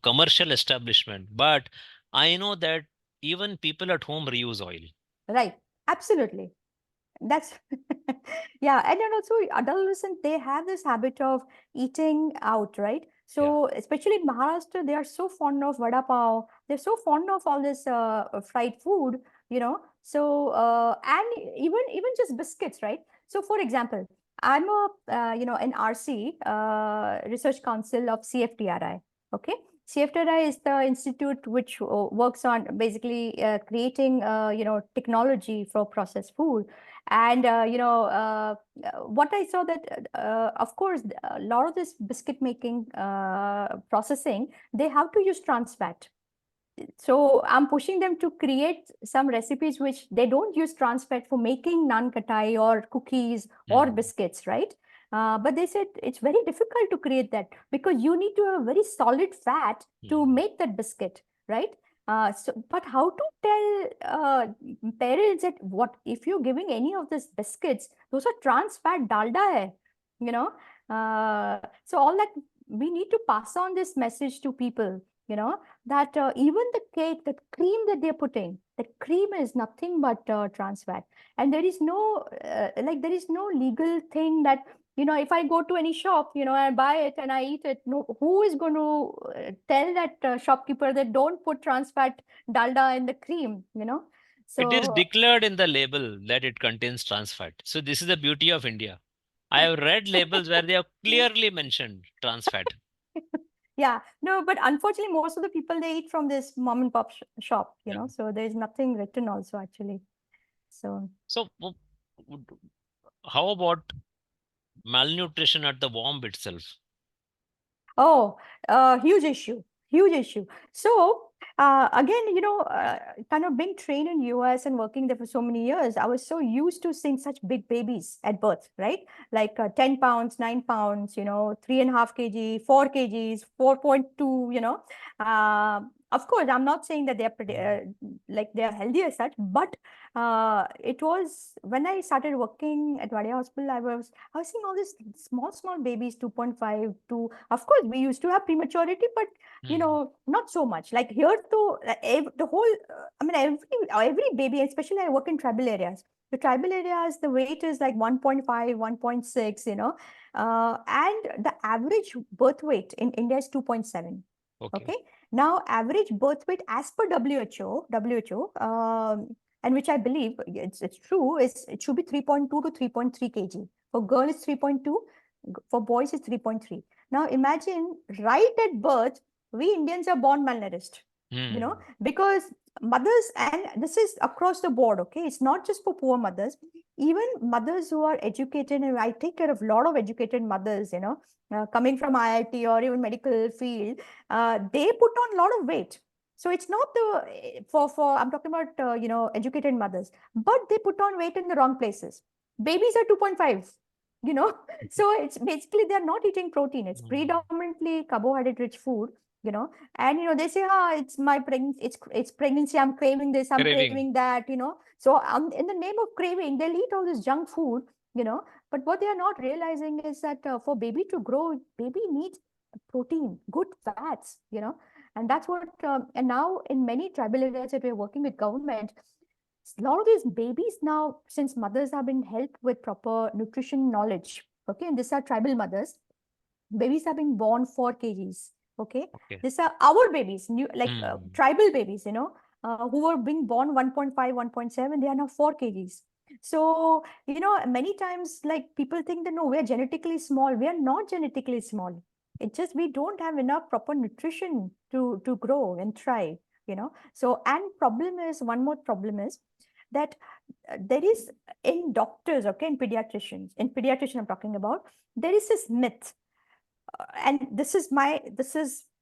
commercial establishment, but I know that even people at home reuse oil. Right. Absolutely. That's yeah. And then also adolescents, they have this habit of eating out, right? Yeah. So especially in Maharashtra, they are so fond of vada pav. They're so fond of all this fried food, you know. So and even just biscuits, right? So for example, I'm a you know, an RC research council of CFTRI. Okay. CFTRI is the institute which works on basically creating you know, technology for processed food. And you know, what I saw that of course a lot of this biscuit making processing, they have to use trans fat. So I'm pushing them to create some recipes which they don't use trans fat for making naan katai or cookies or biscuits, right? But they said it's very difficult to create that because you need to have a very solid fat to make that biscuit, right? So, but how to tell parents that what if you're giving any of these biscuits, those are trans fat dalda hai, you know? So all that we need to pass on this message to people, you know, that even the cake, the cream that they're putting, the cream is nothing but trans fat. And there is no, like, there is no legal thing that, you know, if I go to any shop, you know, and buy it and I eat it, no, who is going to tell that shopkeeper that don't put trans fat dalda in the cream, you know? It is So, declared in the label that it contains trans fat. So this is the beauty of India. I have read labels where they have clearly mentioned trans fat. yeah, no, but unfortunately, most of the people they eat from this mom and pop shop, you Yeah. know, so there's nothing written also actually. So, So how about malnutrition at the womb itself? oh, huge issue, huge issue. So, again, you know, kind of being trained in US and working there for so many years, I was so used to seeing such big babies at birth, right? Like 10 pounds, 9 pounds, you know, 3.5 kg, 4 kgs, 4.2, you know. Of course, I'm not saying that they're pretty, like they're healthy as such, but it was when I started working at Wadia Hospital, I was seeing all these small babies, 2.5 to, of course, we used to have prematurity, but you know, not so much. Like here, to the whole, I mean, every baby, especially I work in tribal areas. The tribal areas, the weight is like 1.5, 1.6, you know, and the average birth weight in India is 2.7. Okay. Now, average birth weight as per WHO, and which I believe it's true, is it should be 3.2 to 3.3 kg. For girl, it's 3.2. For boys, it's 3.3. Now, imagine right at birth, we Indians are born malnourished, you know, because mothers, and this is across the board, okay? It's not just for poor mothers. Even mothers who are educated, and I take care of a lot of educated mothers, you know, coming from IIT or even medical field, they put on a lot of weight. So it's not the for I'm talking about you know, educated mothers, but they put on weight in the wrong places. Babies are 2.5, you know, so it's basically they're not eating protein. It's predominantly carbohydrate rich food, you know, and you know they say, ah, it's my pregnancy, it's pregnancy. I'm craving this, I'm Craving. craving that, you know. So in the name of craving, they'll eat all this junk food, you know. But what they are not realizing is that for baby to grow, baby needs protein, good fats, you know. And that's what, and now in many tribal areas that we're working with government, a lot of these babies now, since mothers have been helped with proper nutrition knowledge, okay, and these are tribal mothers, babies are being born 4 kgs, okay. These are our babies, new, like tribal babies, you know, who were being born 1.5, 1.7, they are now 4 kgs. So, you know, many times, like, people think that, no, we are genetically small. We are not genetically small. It's just we don't have enough proper nutrition to grow and thrive, you know. So, and one more problem is that there is in doctors, okay, in pediatrician I'm talking about, there is this myth, and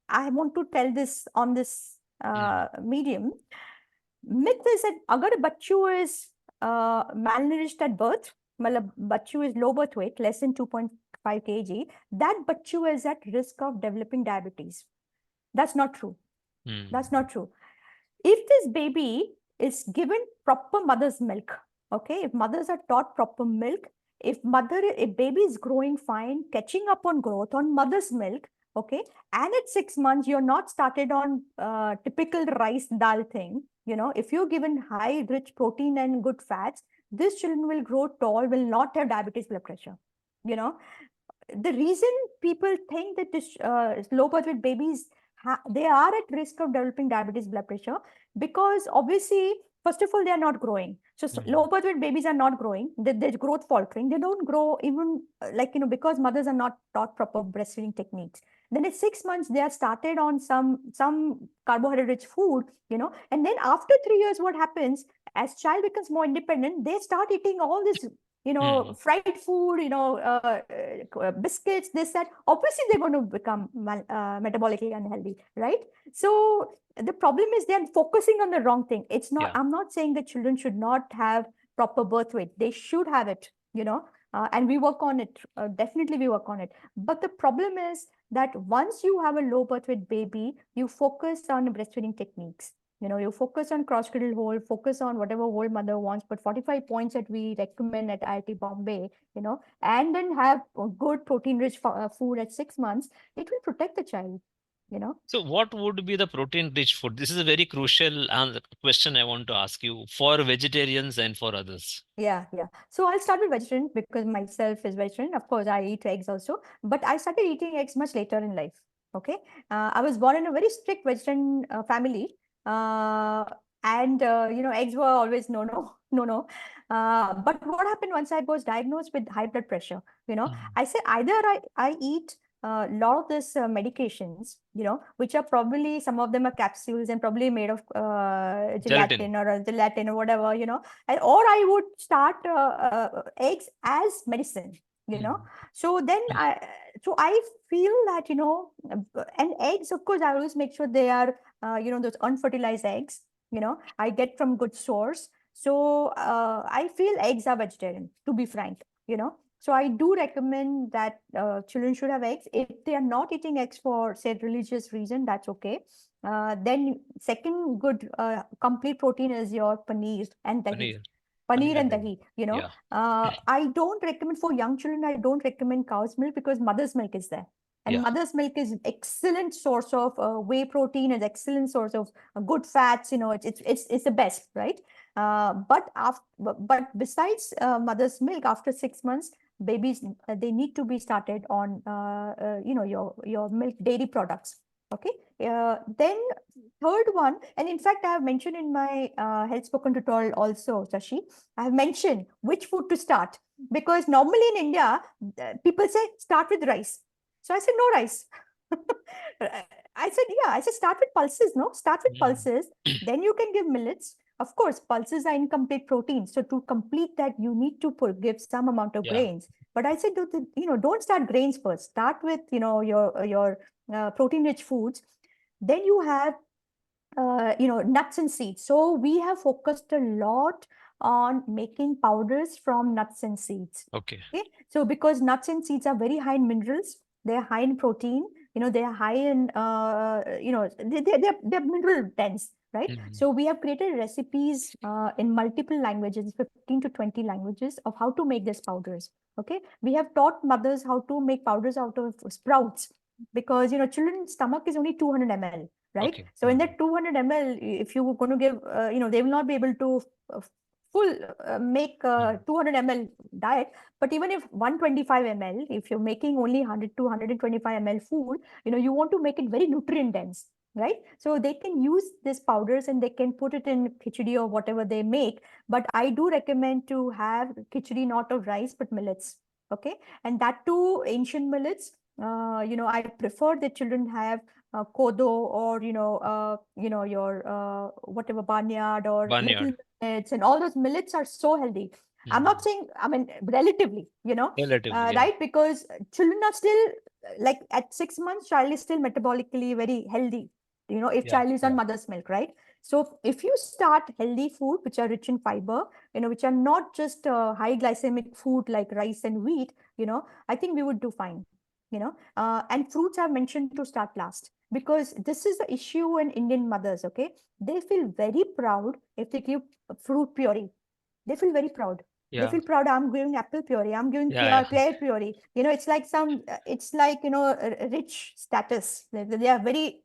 I want to tell this on this medium. Myth is that अगर बच्चू is malnourished at birth, मतलब बच्चू is low birth weight, less than 2.5 kg, that Bachchu is at risk of developing diabetes. That's not true. That's not true. If this baby is given proper mother's milk, okay, if mothers are taught proper milk, if baby is growing fine, catching up on growth on mother's milk, okay, and at 6 months you're not started on typical rice dal thing, you know, if you're given high rich protein and good fats, these children will grow tall, will not have diabetes, blood pressure, you know. The reason people think that this low birth weight babies they are at risk of developing diabetes, blood pressure, because obviously, first of all, they are not growing. So low birth weight babies are not growing. Their growth faltering. They don't grow even like, you know, because mothers are not taught proper breastfeeding techniques. Then at 6 months, they are started on some carbohydrate rich food, you know, and then after 3 years, what happens as child becomes more independent, they start eating all this, you know, fried food, you know, biscuits, this, that. Obviously, they're going to become metabolically unhealthy, right? So the problem is they're focusing on the wrong thing. It's not, I'm not saying that children should not have proper birth weight. They should have it, you know, and we work on it. Definitely we work on it. But the problem is that once you have a low birth weight baby, you focus on breastfeeding techniques. You know, you focus on cross-cradle hold, focus on whatever hold mother wants, but 45 points that we recommend at IIT Bombay, you know, and then have good protein-rich food at 6 months, it will protect the child, you know. So what would be the protein-rich food? This is a very crucial question I want to ask you for vegetarians and for others. Yeah. So I'll start with vegetarian because myself is vegetarian. Of course, I eat eggs also, but I started eating eggs much later in life. Okay. I was born in a very strict vegetarian family. And you know, eggs were always no. But what happened once I was diagnosed with high blood pressure, you know, I said either I eat a lot of these medications, you know, which are probably, some of them are capsules and probably made of gelatin or whatever, you know, or I would start eggs as medicine, you know. So then I feel that, you know, and eggs, of course, I always make sure they are, you know, those unfertilized eggs, you know, I get from good source. So I feel eggs are vegetarian, to be frank, you know. So I do recommend that children should have eggs. If they are not eating eggs for, say, religious reason, that's okay. Then second good complete protein is your paneer and dahi. Paneer and dahi, you know. I don't recommend for young children, I don't recommend cow's milk because mother's milk is there. And mother's milk is excellent source of whey protein, is excellent source of good fats, you know, it's the best, right? But besides mother's milk, after 6 months, babies, they need to be started on, you know, your milk dairy products. Okay. Then third one, and in fact, I have mentioned in my health spoken tutorial also, Shashi, I have mentioned which food to start, because normally in India, people say start with rice. So I said, no rice. I said, start with pulses, no? Start with pulses. Then you can give millets. Of course, pulses are incomplete protein. So to complete that, you need to give some amount of grains. But I said, you know, don't start grains first. Start with, you know, your protein-rich foods. Then you have, you know, nuts and seeds. So we have focused a lot on making powders from nuts and seeds. Okay. So because nuts and seeds are very high in minerals, they're high in protein, you know, they're high in, you know, they're mineral dense, right? So we have created recipes in multiple languages, 15 to 20 languages, of how to make these powders. Okay. We have taught mothers how to make powders out of sprouts, because, you know, children's stomach is only 200 ml, right? Okay. So in that 200 ml, if you were going to give, you know, they will not be able to make 200 ml diet. But even if 125 ml, if you're making only 100 to 125 ml food, you know, you want to make it very nutrient dense, right? So they can use these powders and they can put it in khichdi or whatever they make. But I do recommend to have khichdi not of rice, but millets. Okay. And that too, ancient millets. You know, I prefer that children have kodo or your whatever barnyard or little Barnyard. millets, and all those millets are so healthy. I'm not saying, I mean, relatively, Relatively, yeah. right? Because children are still, like at 6 months, child is still metabolically very healthy, if Yeah, child is on yeah. mother's milk, right? So if you start healthy food, which are rich in fiber, which are not just high glycemic food like rice and wheat, I think we would do fine, and fruits I've mentioned to start last, because this is the issue in Indian mothers, okay? They feel very proud if they give fruit puree. They feel very proud. They Yeah, feel proud. I'm giving apple puree. I'm giving yeah, yeah. pear puree. It's like it's like, rich status. They are very,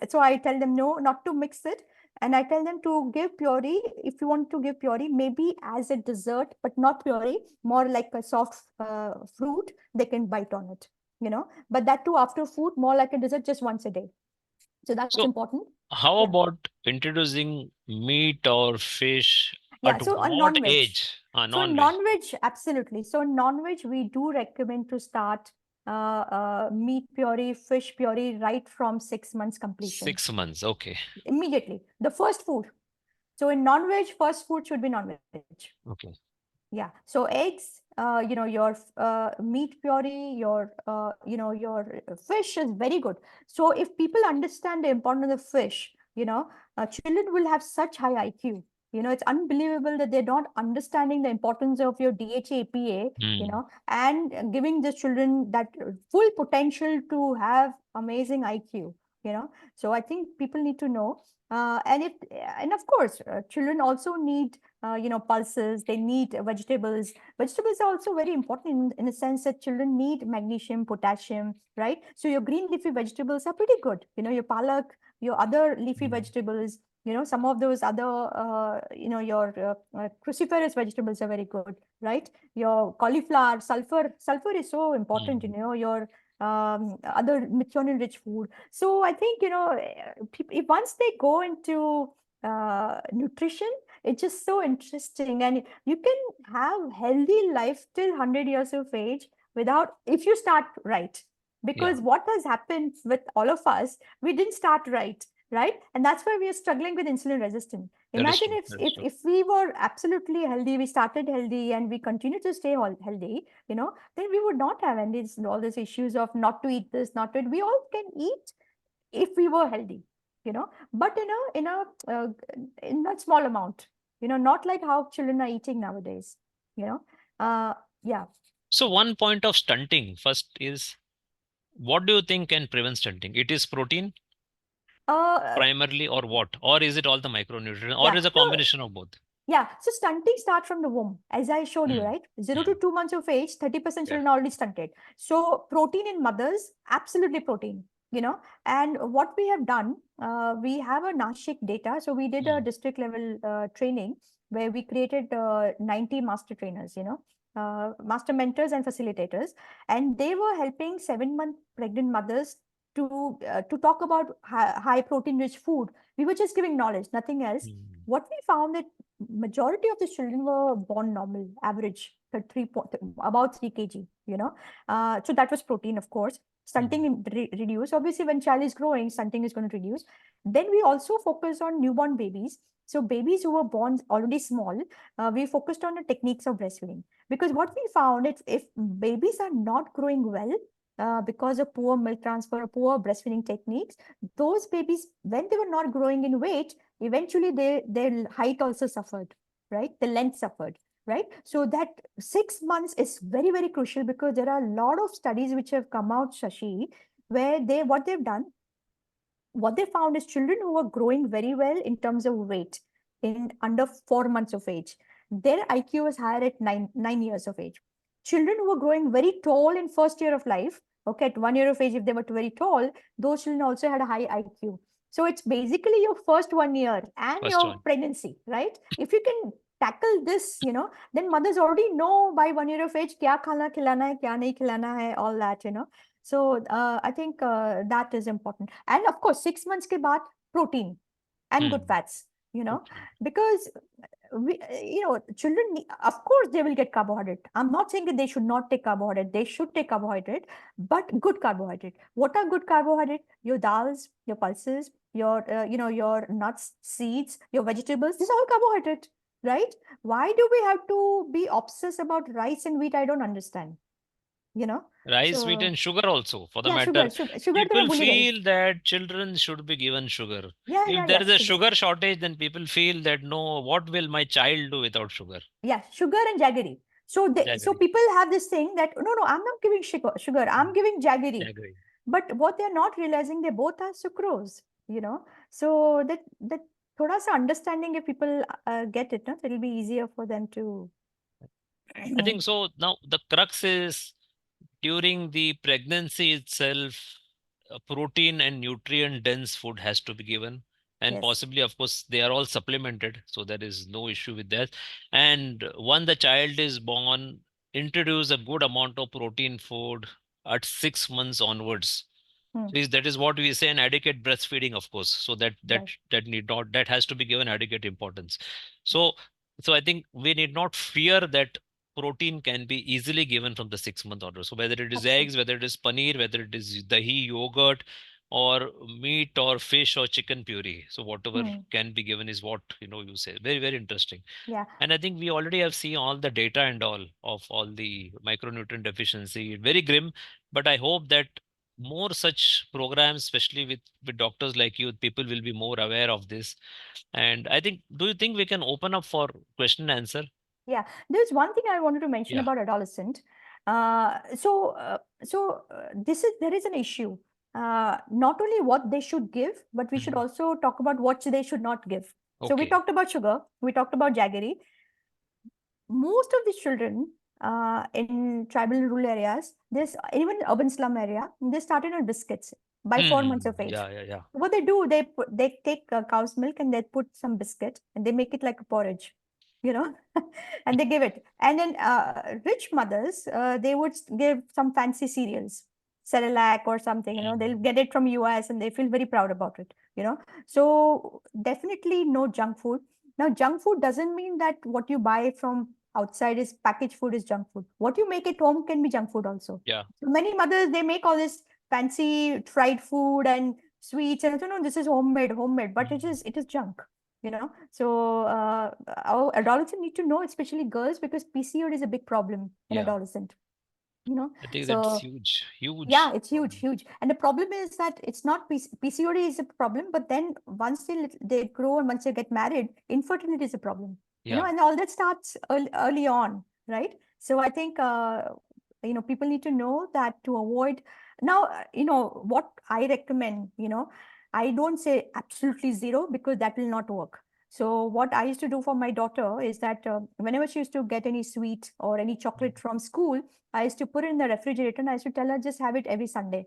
so I tell them no, not to mix it. And I tell them to give puree. If you want to give puree, maybe as a dessert, but not puree, more like a soft fruit, they can bite on it, but that too after food, more like a dessert, just once a day. So that's So important. how Yeah. about introducing meat or fish? Yeah. At So on what non-veg. age? So Non-veg. non-veg, absolutely. So non-veg, we do recommend to start meat puree, fish puree right from 6 months completion. 6 months. Okay. Immediately. The first food. So in non-veg, first food should be non-veg. Okay. Yeah. So eggs, your meat puree, your fish is very good. So if people understand the importance of fish, children will have such high IQ. It's unbelievable that they're not understanding the importance of your DHA, EPA, Hmm. and giving the children that full potential to have amazing IQ, So I think people need to know. And of course, children also need pulses, they need vegetables. Vegetables are also very important in the sense that children need magnesium, potassium, right? So your green leafy vegetables are pretty good. Your palak, your other leafy Hmm. vegetables, some of those other, your cruciferous vegetables are very good, right? Your cauliflower, sulfur is so important, Hmm. your other methionine rich food. So I think, if once they go into nutrition, it's just so interesting, and you can have healthy life till 100 years of age without, if you start right. Yeah, Because what has happened with all of us, we didn't start right, and that's why we are struggling with insulin resistance. that is Imagine true. if That is if true. if we were absolutely healthy, we started healthy, and we continue to stay all healthy, then we would not have any all these issues of not to eat this, not to eat. We all can eat if we were healthy, but in a small amount, not like how children are eating nowadays, you know. Yeah. So one point of stunting first is, what do you think can prevent stunting? It is protein Uh, primarily, or what? Or is it all the micronutrients, or yeah. is a So combination of both? yeah, so stunting starts from the womb, as I showed you, Hmm. right? 0 to 2 months of age, 30% Yeah. children are already stunted. So protein in mothers, absolutely protein, And what we have done, we have a Nashik data. So we did a Hmm. district level training where we created 90 master trainers, master mentors and facilitators, and they were helping 7-month pregnant mothers to talk about high protein rich food. We were just giving knowledge, nothing else. Hmm. What we found that majority of the children were born normal, average, about 3 kg, so that was protein, of course. Hmm. Stunting reduced. Obviously, when child is growing, stunting is going to reduce. Then we also focus on newborn babies. So babies who were born already small, we focused on the techniques of breastfeeding. Because what we found, if babies are not growing well, because of poor milk transfer, poor breastfeeding techniques, those babies, when they were not growing in weight, eventually their height also suffered, right? The length suffered, right? So that 6 months is very, very crucial, because there are a lot of studies which have come out, Shashi, where what they've done, what they found is children who are growing very well in terms of weight in under 4 months of age, their IQ is higher at 9 years of age. Children who are growing very tall in first year of life, okay, at 1 year of age, if they were very tall, those children also had a high IQ. So it's basically your first 1 year and First your one. pregnancy, right? If you can tackle this, then mothers already know by 1 year of age kya khana khilana hai, kya nahi khilana hai, all that, So I think that is important. And of course, 6 months ke baad, protein and good Hmm. fats, Good. because children, of course, they will get carbohydrate. I'm not saying that they should not take carbohydrate. They should take carbohydrate, but good carbohydrate. What are good carbohydrate? Your dals, your pulses, your nuts, seeds, your vegetables. This is all carbohydrate, right? Why do we have to be obsessed about rice and wheat? I don't understand. Rice, wheat, So and sugar also, for the yeah, sugar, matter. sugar. People feel that children should be given sugar. Yeah, If yeah, there yeah, is a sugar. sugar shortage, then people feel that no, what will my child do without sugar? Yeah, sugar and jaggery. So Jaggery. people have this thing that no, I'm not giving sugar. I'm giving jaggery. Jaggery. But what they're not realizing, they both are sucrose. So that thoda sa understanding, if people get it, no, it'll be easier for them to. I think so. Now the crux is during the pregnancy itself, protein and nutrient dense food has to be given. And Yes. possibly, of course, they are all supplemented. So there is no issue with that. And when the child is born, introduce a good amount of protein food at 6 months onwards. Hmm. So that is what we say, an adequate breastfeeding, of course. So Right. that has to be given adequate importance. So I think we need not fear that protein can be easily given from the 6 month order. So whether it is Absolutely. eggs, whether it is paneer, whether it is dahi, yogurt, or meat or fish or chicken puree. So whatever Hmm. can be given is what you say. Very, very interesting. Yeah. And I think we already have seen all the data and all of all the micronutrient deficiency. Very grim, but I hope that more such programs, especially with doctors like you, people will be more aware of this. And I think, do you think we can open up for question and answer? Yeah, there's one thing I wanted to mention Yeah. about adolescent. There is an issue. Not only what they should give, but we should Mhm. also talk about what they should not give. So we Okay. talked about sugar, we talked about jaggery. Most of the children in tribal and rural areas, this even in urban slum area, they started on biscuits by 4 months of age. Yeah, yeah, yeah. What they do, they take cow's milk and they put some biscuit and they make it like a porridge, and they give it. And then rich mothers, they would give some fancy cereals, Cerelac or something. They'll Mm. get it from US and they feel very proud about it. So definitely no junk food. Now, junk food doesn't mean that what you buy from outside is packaged food is junk food. What you make at home can be junk food also. Yeah, So many mothers, they make all this fancy fried food and sweets and no, this is homemade, but Mm. it is junk. So our adolescents need to know, especially girls, because PCOD is a big problem in Yeah. adolescent. you know I think that's so huge, yeah, huge it's problem. huge. And the problem is that it's not PCOD is a problem, but then once they grow and once they get married, infertility is a problem. Yeah, And all that starts early on, right? So I think people need to know that to avoid. Now, what I recommend, I don't say absolutely zero because that will not work. So what I used to do for my daughter is that whenever she used to get any sweet or any chocolate from school, I used to put it in the refrigerator and I used to tell her just have it every Sunday.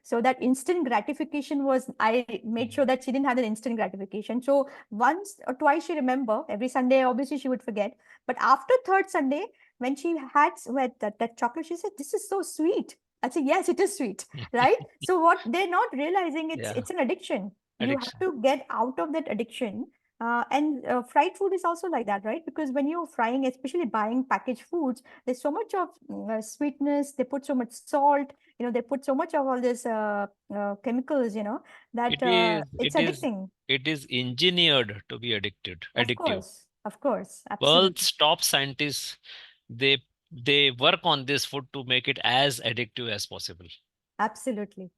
So that instant gratification was, I made sure that she didn't have that instant gratification. So once or twice she remember, every Sunday obviously she would forget, but after third Sunday when she had with that chocolate, she said, this is so sweet. I said, yes, it is sweet, right? So what they're not realizing, yeah. it's an addiction. You have Addiction. to get out of that addiction. And fried food is also like that, right? Because when you're frying, especially buying packaged foods, there's so much of sweetness. They put so much salt. They put so much of all these chemicals. That It is, it's it is, addicting. it is engineered to be addictive. Of course, World's absolutely, top scientists, they they work on this food to make it as addictive as possible. absolutely.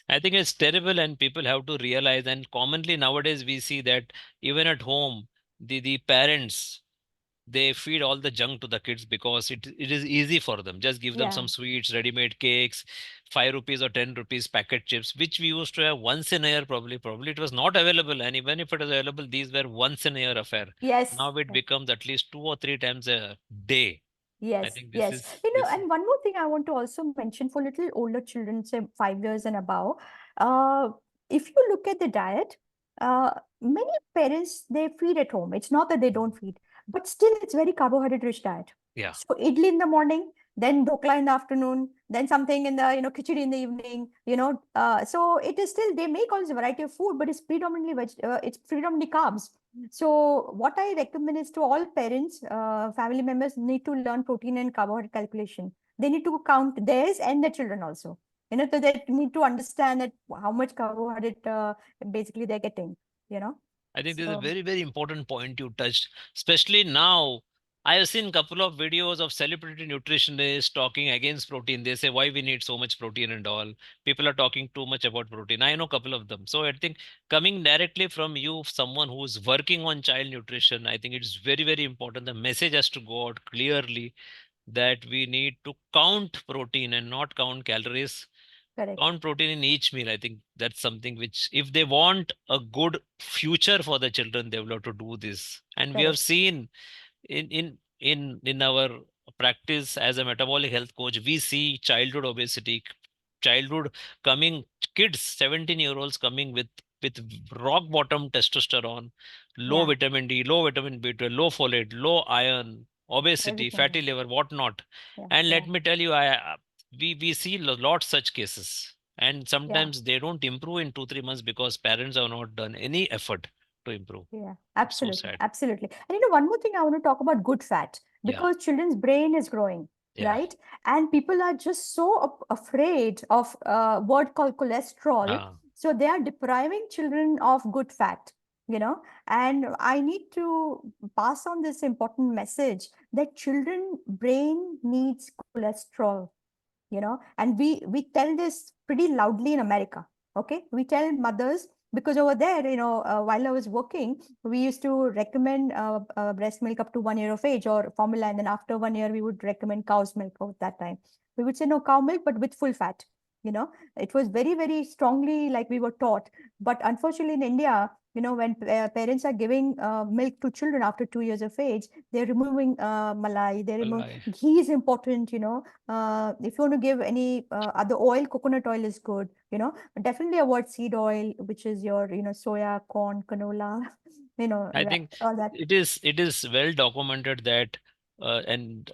I think it's terrible, and people have to realize. And commonly nowadays, we see that even at home, the parents, they feed all the junk to the kids because it is easy for them. Just give them Yeah. some sweets, ready-made cakes, 5 rupees or 10 rupees packet chips, which we used to have once in a year. Probably it was not available, and even if it was available, these were once in a year affair. Yes. Now it becomes at least 2 or 3 times a day. I Yes, think this yes. is this. And one more thing I want to also mention for little older children, say 5 years and above, if you look at the diet, many parents, they feed at home. It's not that they don't feed, but still it's very carbohydrate rich diet. Yeah. So idli in the morning, then dhokla in the afternoon, then something in the, khichdi in the evening, so it is still, they make all this variety of food, but it's predominantly it's predominantly carbs. So what I recommend is to all parents, family members need to learn protein and carbohydrate calculation. They need to count theirs and their children also. So they need to understand that how much carbohydrate basically they're getting, I think this is a So very, very important point you touched, especially now. I have seen a couple of videos of celebrity nutritionists talking against protein. They say why we need so much protein and all. People are talking too much about protein. I know a couple of them. So I think coming directly from you, someone who's working on child nutrition, I think it's very, very important. The message has to go out clearly that we need to count protein and not count calories, correct, count protein in each meal. I think that's something which, if they want a good future for the children, they will have to do this. And we have correct, seen in our practice as a metabolic health coach, we see childhood obesity, childhood coming, kids, 17-year-olds coming with rock bottom testosterone, low yeah, vitamin D, low vitamin B12, low folate, low iron, obesity, everything, fatty liver, whatnot. yeah, And yeah, let me tell you, we see lots such cases. And yeah. sometimes they don't improve in 2-3 months because parents have not done any effort to improve. Yeah, It's so absolutely, sad. absolutely. And one more thing I want to talk about good fat, Yeah, because children's brain is growing, yeah. right? And people are just so afraid of word called cholesterol. Ah, So they are depriving children of good fat, and I need to pass on this important message that children brain needs cholesterol, and we tell this pretty loudly in America. Okay, we tell mothers, because over there, while I was working, we used to recommend breast milk up to 1 year of age or formula, and then after 1 year we would recommend cow's milk. At that time we would say no, cow milk but with full fat. It was very, very strongly like we were taught. But unfortunately in India, when parents are giving milk to children after 2 years of age, they're removing malai, they're well, removing ghee is important. If you want to give any other oil, coconut oil is good. Definitely avoid seed oil, which is your soya, corn, canola, I think all that. it is well documented that and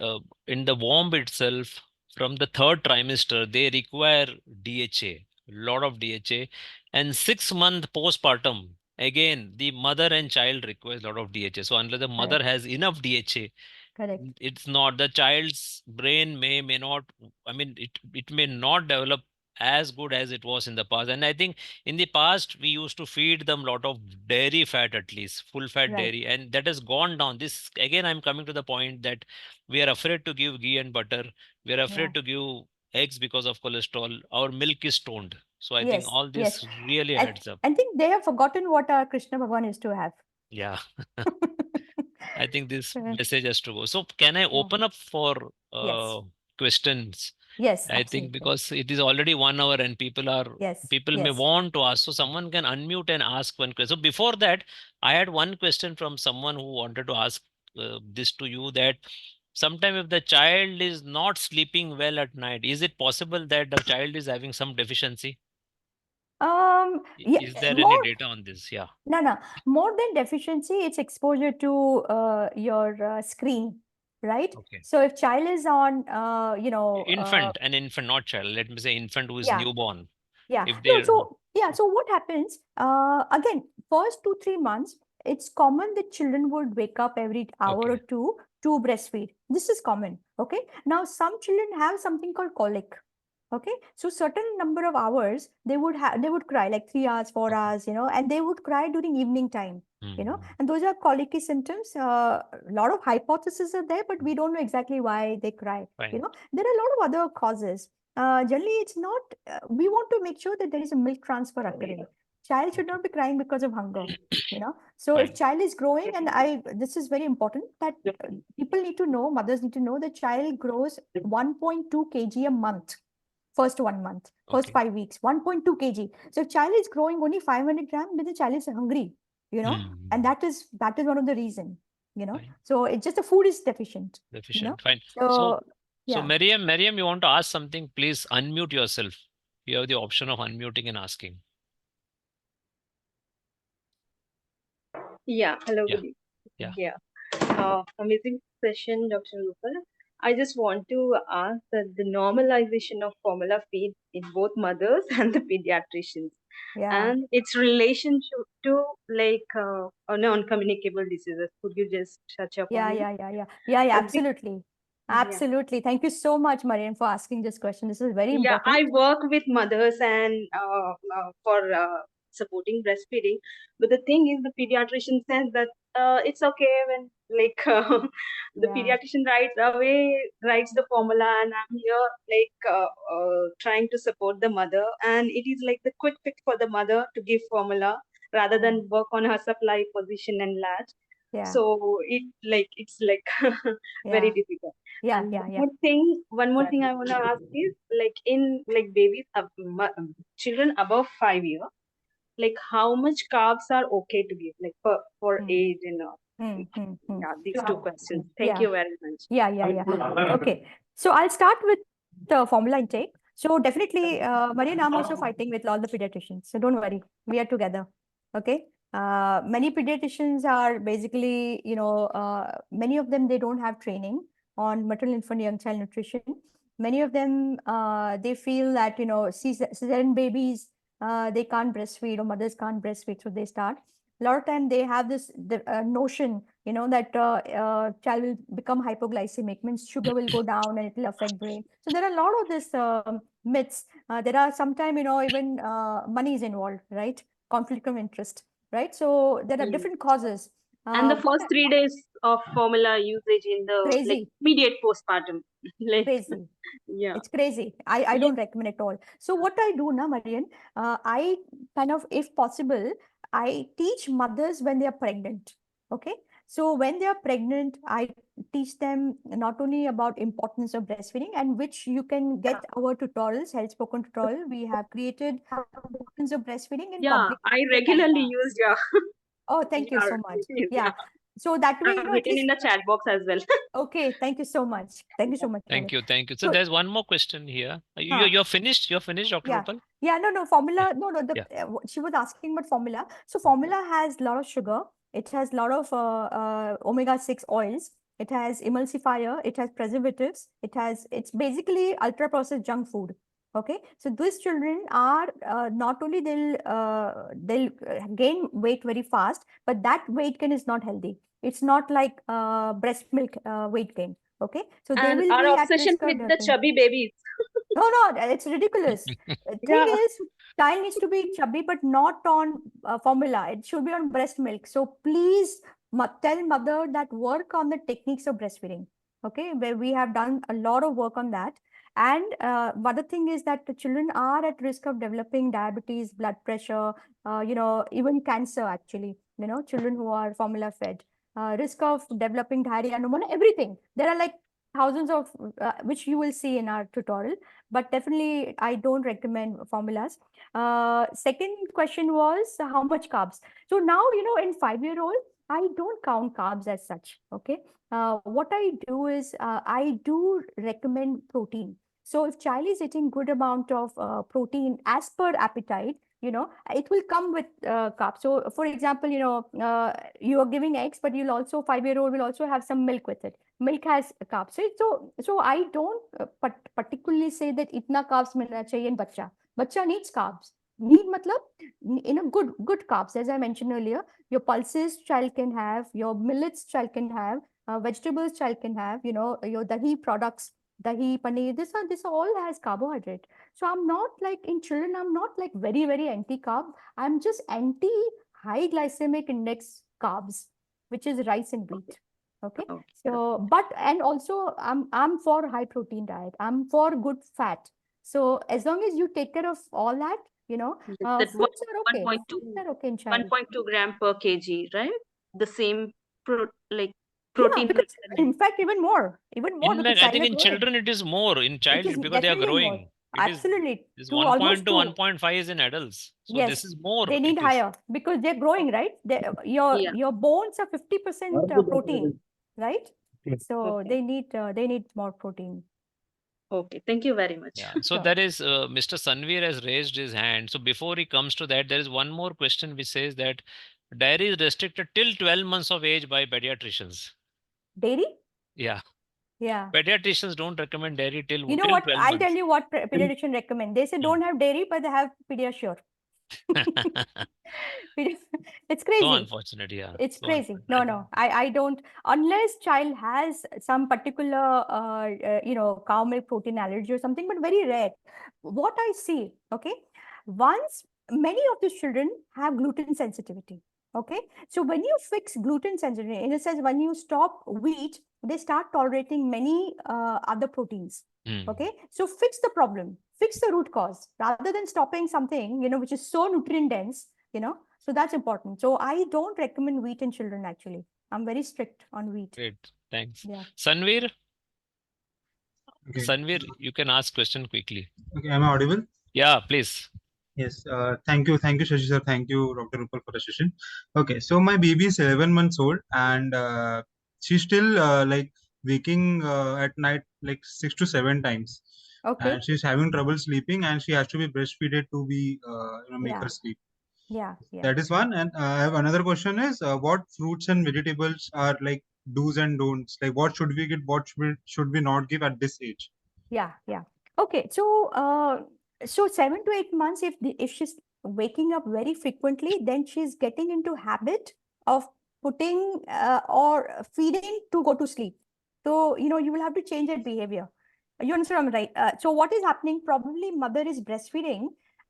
in the womb itself, from the third trimester, they require DHA, lot of DHA, and 6 month postpartum. Again, the mother and child requires a lot of DHA. So unless the mother Correct, has enough DHA, correct. it's not, the child's brain may not, I mean, it may not develop as good as it was in the past. And I think in the past we used to feed them a lot of dairy fat, at least full fat Right. dairy, and that has gone down. This again, I'm coming to the point that we are afraid to give ghee and butter, we are Yeah. afraid to give eggs because of cholesterol, our milk is stoned. So I think Yes. all Yes. this really I, adds up. I think they have forgotten what our Krishna Bhagwan used to have. Yeah. I think this Uh, message has to go. So can I yeah. open up for Yes. questions? Yes. I think Absolutely. because it is already 1 hour and Yes. people may Yes. want to ask. So someone can unmute and ask one question. So before that, I had one question from someone who wanted to ask this to you, that sometime if the child is not sleeping well at night, is it possible that the child is having some deficiency? Yeah, Is there any more. data on this? Yeah. No, no. More than deficiency, it's exposure to your screen, right? Okay. So if child is on, An infant, not child. Let me say infant who is yeah, newborn. yeah. If No, they, so yeah, so what happens? Again, first 2, 3 months, it's common that children would wake up every hour or okay. two to breastfeed. This is common. Okay. Now, some children have something called colic. Okay, so certain number of hours they would cry like 3 hours, four Okay. hours, and they would cry during evening time, Hmm. and those are colicky symptoms. A lot of hypotheses are there, but we don't know exactly why they cry. Fine. There are a lot of other causes. Generally, it's not. We want to make sure that there is a milk transfer occurring. Child should Okay. not be crying because of hunger. So if Fine. child is growing, and this is very important that people need to know, mothers need to know that child grows 1.2 kg a month. First 1 month, first Okay. 5 weeks, 1.2 kg. So if child is growing only 500 grams, then the child is hungry, and Hmm. that is one of the reason, Fine. So it's just the food is deficient, Efficient. Fine. So, So so yeah. Miriam, you want to ask something? Please unmute yourself. You have the option of unmuting and asking. Yeah, hello, Yeah. good evening. Yeah. Yeah, amazing session, Dr. Rupal. I just want to ask that the normalization of formula feed in both mothers and the pediatricians Yeah. and its relationship to non-communicable diseases. Could you just touch upon it? Yeah, A big, absolutely. yeah. Absolutely. Thank you so much, Marian, for asking this question. This is very Yeah, important. I work with mothers and for supporting breastfeeding. But the thing is, the pediatrician says that it's okay when the Yeah. pediatrician writes the formula, and I'm here trying to support the mother, and it is like the quick fix for the mother to give formula rather Yeah. than work on her supply position and latch. Yeah. So it's like very Yeah. difficult. Yeah. And Yeah. Yeah. one more thing I want to ask is like in like babies, children above 5 years, like how much carbs are okay to give, like for Hmm. age and all. Yeah, these two questions. Thank you very much. Yeah. Okay. So I'll start with the formula intake. So definitely, Marian, I'm also fighting with all the pediatricians. So don't worry, we are together. Okay. Many pediatricians are basically, many of them, they don't have training on maternal, infant, young child nutrition. Many of them, they feel that, cesarean babies, they can't breastfeed or mothers can't breastfeed. So they start. A lot of time they have this notion, that child will become hypoglycemic, means sugar will go down and it will affect brain. So there are a lot of this myths. There are sometimes, even money is involved, right? Conflict of interest, right? So there are different causes. And the What first 3 days of formula usage in the crazy, immediate postpartum, like crazy. yeah. It's crazy. I don't recommend at all. So what I do now, Marian, I kind of, if possible, I teach mothers when they are pregnant. Okay. So when they are pregnant, I teach them not only about importance of breastfeeding, and which you can get our tutorials, health spoken tutorial. We have created importance of breastfeeding in Yeah, public. I regularly use Oh, thank you so much. Yeah. yeah. So that way, I've at written least, in the chat box as well. okay. Thank you so much. Thank you so much. Thank you. Thank you. So So, there's one more question here. huh. You're finished? You're finished, Dr. Yeah. Rupal? Yeah, no, formula. No, the Yeah. she was asking about formula. So formula has a lot of sugar. It has a lot of omega-6 oils. It has emulsifier. It has preservatives. It's basically ultra processed junk food. Okay, so these children are not only they'll gain weight very fast, but that weight gain is not healthy. It's not like breast milk weight gain. Okay, so they And will our be at obsession risk of with the developing. chubby babies. No, it's ridiculous. The thing Yeah. is, child needs to be chubby, but not on formula. It should be on breast milk. So please tell mother that work on the techniques of breastfeeding. Okay, where we have done a lot of work on that. And other thing is that the children are at risk of developing diabetes, blood pressure, even cancer actually. Children who are formula fed, risk of developing diarrhea, pneumonia, everything. There are like thousands of which you will see in our tutorial, but definitely I don't recommend formulas. Second question was how much carbs. So now, in 5-year-old, I don't count carbs as such. Okay. What I do is I do recommend protein. So if child is eating good amount of protein as per appetite, it will come with carbs. So for example, you are giving eggs, but you'll also 5-year-old will also have some milk with it. Milk has carbs. So I don't particularly say that itna carbs milna chahiye in bachcha. Bachcha needs carbs. Need matlab in a good carbs. As I mentioned earlier, your pulses child can have, your millets child can have, vegetables child can have, your dahi products, dahi, paneer. This all has carbohydrate. So I'm not like in children. I'm not like very very anti carb. I'm just anti high glycemic index carbs, which is rice and wheat. Okay. So, but and also I'm for high protein diet. I'm for good fat. So as long as you take care of all that, That fruits are okay. 1.2 Fruits are okay in child. 1.2 gram per kg, right? The same Yeah, protein. because in fact even more because I child think are in growing. children it is more in It child is because they are definitely more. growing. Absolutely. This To almost 1.2, 2. 1.5 is in adults. So Yes, this is more. they need It is. higher because they're growing, right? Yeah. Your bones are 50% protein, right? So Okay. they need more protein. Okay. Thank you very much. Yeah. So Sure. there is Mr. Sanveer has raised his hand. So before he comes to that, there is one more question which says that dairy is restricted till 12 months of age by pediatricians. Dairy? Yeah. Yeah. Pediatricians don't recommend dairy till You know till what? 12 I'll months. tell you what pediatrician recommend. They say don't have dairy, but they have Pediasure. It's So crazy. unfortunate, yeah. It's So crazy. unfortunate. No, I don't, unless child has some particular, cow milk protein allergy or something, but very rare. What I see, okay, once many of the children have gluten sensitivity, okay. So when you fix gluten sensitivity, in a sense, when you stop wheat, they start tolerating many other proteins, okay. So fix the problem, fix the root cause, rather than stopping something, which is so nutrient dense, so that's important. So I don't recommend wheat in children, actually. I'm very strict on wheat. Great. Thanks. Yeah. Sanveer, Okay. Sanveer, you can ask question quickly. Okay. Am I audible? Yeah, please. Yes. Thank you, Shashi sir. Thank you, Dr. Rupal, for the session. Okay. So my baby is 11 months old, and she's still like waking at night like 6 to 7 times, Okay. and she's having trouble sleeping, and she has to be breastfeeded to be make her sleep. Yeah. That is one. And I have another question is what fruits and vegetables are like do's and don'ts? Like what should we get? What should we not give at this age? Yeah. Okay. So 7 to 8 months, if she's waking up very frequently, then she's getting into habit of putting or feeding to go to sleep. So, you will have to change that behavior. You understand, right? So what is happening? Probably mother is breastfeeding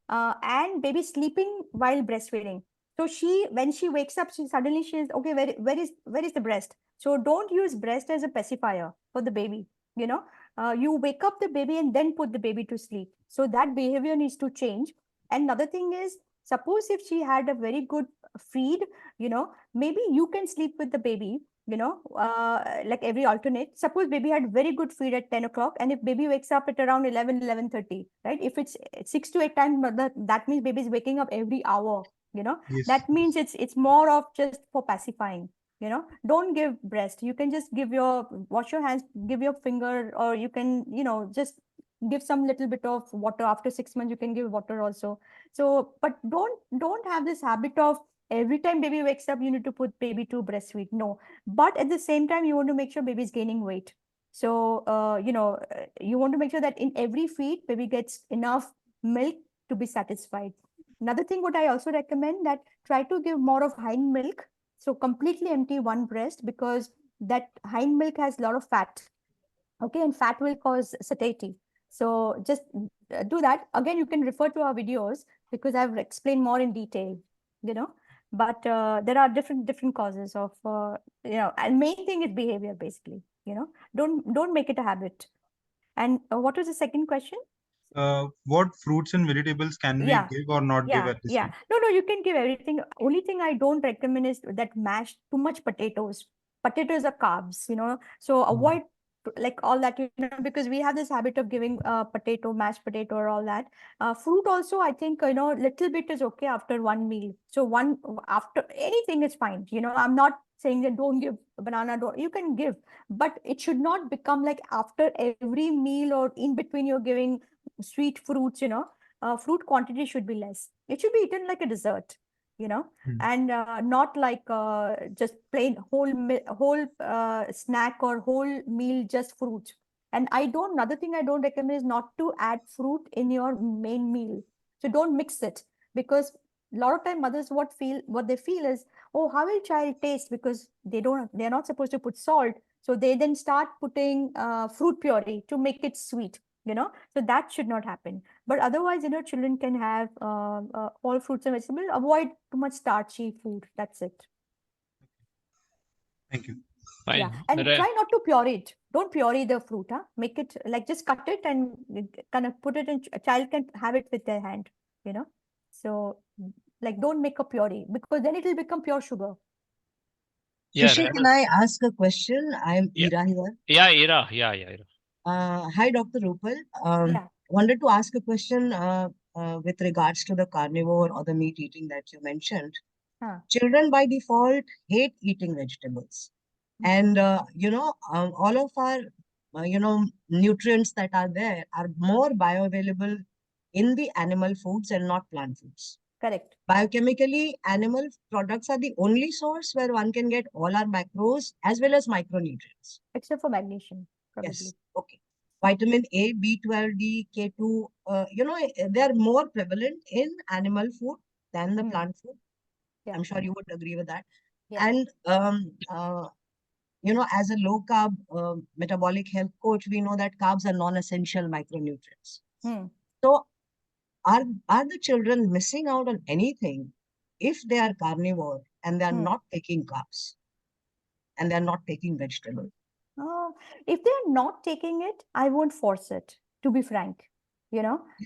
and baby sleeping while breastfeeding. So when she wakes up, suddenly she's okay. Where is the breast? So don't use breast as a pacifier for the baby. You wake up the baby and then put the baby to sleep. So that behavior needs to change. And another thing is, suppose if she had a very good feed, maybe you can sleep with the baby, like every alternate. Suppose baby had very good feed at 10 o'clock, and if baby wakes up at around 11:30, right? If it's 6 to 8 times, that means baby is waking up every hour, Yes. that means it's more of just for pacifying. Don't give breast. You can just wash your hands, give your finger, or you can, just give some little bit of water. After 6 months, you can give water also. So, but don't have this habit of every time baby wakes up, you need to put baby to breastfeed. No, but at the same time, you want to make sure baby is gaining weight. So, you want to make sure that in every feed, baby gets enough milk to be satisfied. Another thing, what I also recommend, that try to give more of hind milk. So completely empty one breast, because that hind milk has a lot of fat. Okay, and fat will cause satiety. So just do that. Again, you can refer to our videos, because I've explained more in detail, but there are different causes of, and main thing is behavior, basically, don't make it a habit. And what was the second question? What fruits and vegetables can we give or not give at this age? No, you can give everything. Only thing I don't recommend is that too much potatoes. Potatoes are carbs, so avoid like all that, because we have this habit of giving mashed potato or all that. Fruit also, I think, little bit is okay after one meal. So after anything is fine. I'm not saying that don't give banana, you can give, but it should not become like after every meal or in between you're giving sweet fruits. Fruit quantity should be less. It should be eaten like a dessert, and not like just plain whole snack or whole meal, just fruit. And another thing I don't recommend is not to add fruit in your main meal. So don't mix it, because a lot of time mothers what they feel is, oh, how will child taste, because they're not supposed to put salt. So they then start putting fruit puree to make it sweet, so that should not happen. But otherwise, children can have all fruits and vegetables. Avoid too much starchy food. That's it. Thank you. Fine. Yeah, and try not to puree it. Don't puree the fruit. Make it like, just cut it and kind of put it in. A child can have it with their hand. So like, don't make a puree, because then it will become pure sugar. Yeah, Shashi, can I ask a question? I'm Ira here. Yeah, Ira. Yeah, Ira. Hi, Dr. Rupal. Yeah. Wanted to ask a question with regards to the carnivore or the meat eating that you mentioned. Children by default hate eating vegetables. And, all of our, nutrients that are there are more bioavailable in the animal foods and not plant foods. Correct. Biochemically, animal products are the only source where one can get all our macros as well as micronutrients. Except for magnesium. probably. Yes. Okay. Vitamin A, B12, D, K2, they are more prevalent in animal food than the plant food. Yeah. I'm sure you would agree with that. Yeah. And, as a low carb metabolic health coach, we know that carbs are non-essential micronutrients. So are the children missing out on anything if they are carnivore and they are not taking carbs and they are not taking vegetables? If they're not taking it, I won't force it, to be frank. Is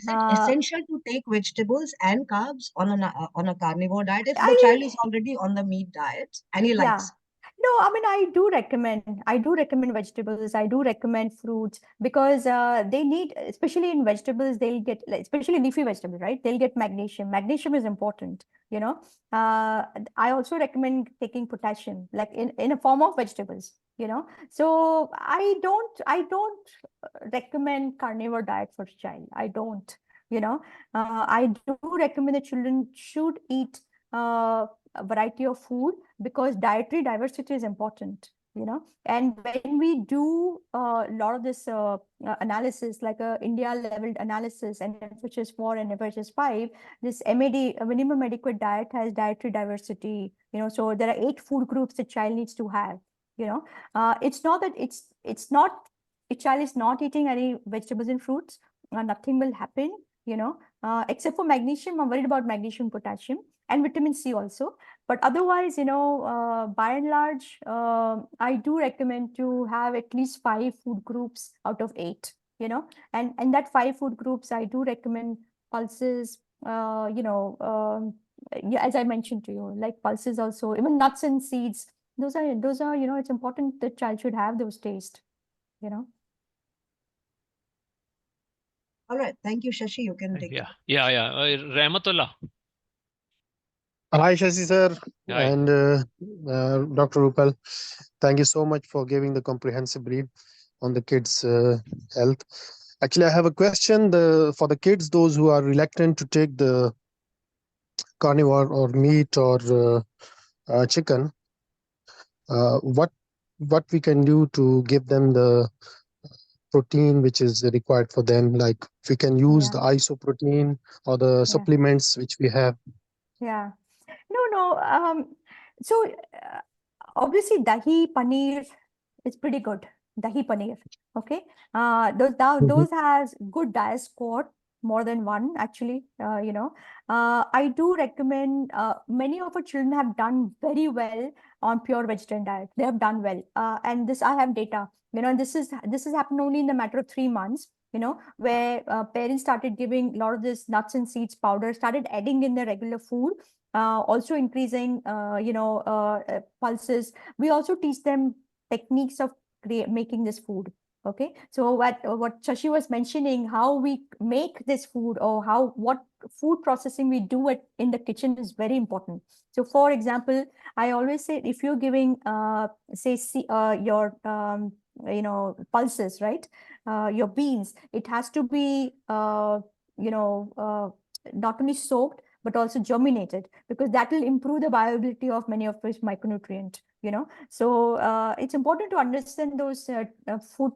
it essential to take vegetables and carbs on a carnivore diet if the I- child is already on the meat diet and he Yeah. likes? No, I mean, I do recommend vegetables. I do recommend fruits because they need, especially in vegetables, they'll get, especially leafy vegetables, right? They'll get magnesium. Magnesium is important, I also recommend taking potassium, like in a form of vegetables, So I don't recommend carnivore diet for child. I don't, I do recommend that children should eat a variety of food because dietary diversity is important, and when we do a lot of this analysis, like a India level analysis, and which is 4 and which is 5, this MAD, a minimum adequate diet, has dietary diversity, so there are 8 food groups the child needs to have, it's not that it's not, a child is not eating any vegetables and fruits, nothing will happen, except for magnesium. I'm worried about magnesium, potassium, and vitamin C also. But otherwise, by and large, I do recommend to have at least 5 food groups out of 8, and that 5 food groups, I do recommend pulses, yeah, as I mentioned to you, like pulses also, even nuts and seeds. Those are, it's important the child should have those taste, All right. Thank you, Shashi. You can take it. Yeah. Rahmatullah. Hi, Shashi sir, Hi. and Dr. Rupal. Thank you so much for giving the comprehensive brief on the kids' health. Actually, I have a question for the kids, those who are reluctant to take the carnivore or meat or chicken. What we can do to give them the protein which is required for them? Like we can use the isoprotein or the supplements which we have. Yeah. No. So obviously dahi paneer is pretty good. Dahi paneer. Okay. Those has good diet score, more than 1 actually. I do recommend, many of our children have done very well on pure vegetarian diet. They have done well. And this, I have data, this has happened only in the matter of 3 months, where parents started giving a lot of this nuts and seeds powder, started adding in their regular food, also increasing, pulses. We also teach them techniques of making this food. Okay, so what Shashi was mentioning, how we make this food, or what food processing we do in the kitchen is very important. So for example, I always say, if you're giving your pulses, right, your beans, it has to be not only soaked but also germinated, because that will improve the viability of many of those micronutrients, so it's important to understand those food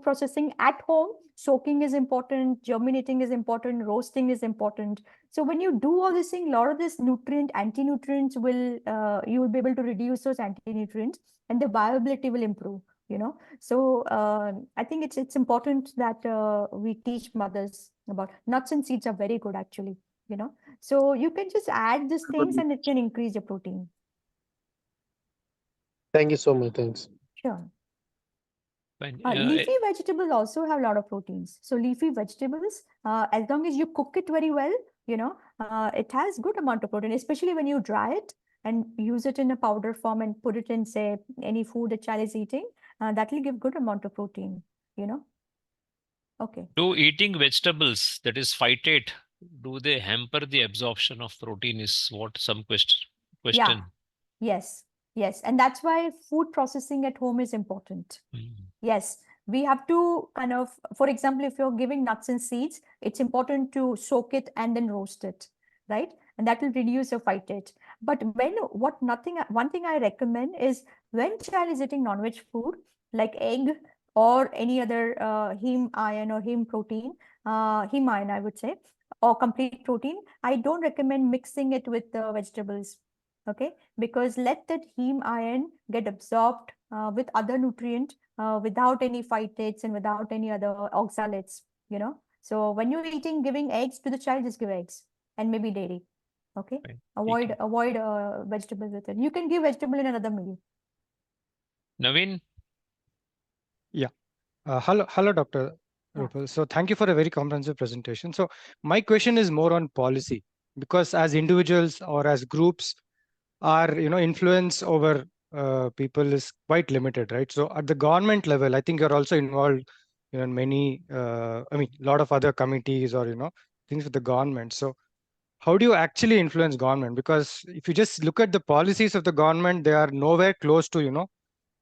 processing at home. Soaking is important, germinating is important, roasting is important. So when you do all this thing, a lot of this anti-nutrients will, you will be able to reduce those anti-nutrients, and the viability will improve, so I think it's important that we teach mothers about nuts and seeds are very good actually, so you can just add these things and it can increase your protein. Thank you so much. Thanks. Sure. Leafy vegetables also have a lot of proteins. So leafy vegetables, as long as you cook it very well, it has good amount of protein, especially when you dry it and use it in a powder form and put it in, say, any food a child is eating, that will give good amount of protein, Okay. Do eating vegetables, that is phytate, do they hamper the absorption of protein, is what some question. Yeah. Yes. And that's why food processing at home is important. Yes. We have to kind of, for example, if you're giving nuts and seeds, it's important to soak it and then roast it, right? And that will reduce your phytate. But one thing I recommend is, when child is eating non-veg food, like egg or any other heme iron or heme protein, heme iron, I would say, or complete protein, I don't recommend mixing it with the vegetables. Okay, because let that heme iron get absorbed with other nutrient without any phytates and without any other oxalates, you know. So when you're giving eggs to the child, just give eggs and maybe dairy. Okay, Right. avoid vegetables with it. You can give vegetable in another meal. Naveen? Yeah. Hello, Dr. Yeah. Rupal. So thank you for a very comprehensive presentation. So my question is more on policy, because as individuals or as groups, our influence over people is quite limited, right? So at the government level, I think you're also involved in many, a lot of other committees or things with the government. So how do you actually influence government? Because if you just look at the policies of the government, they are nowhere close to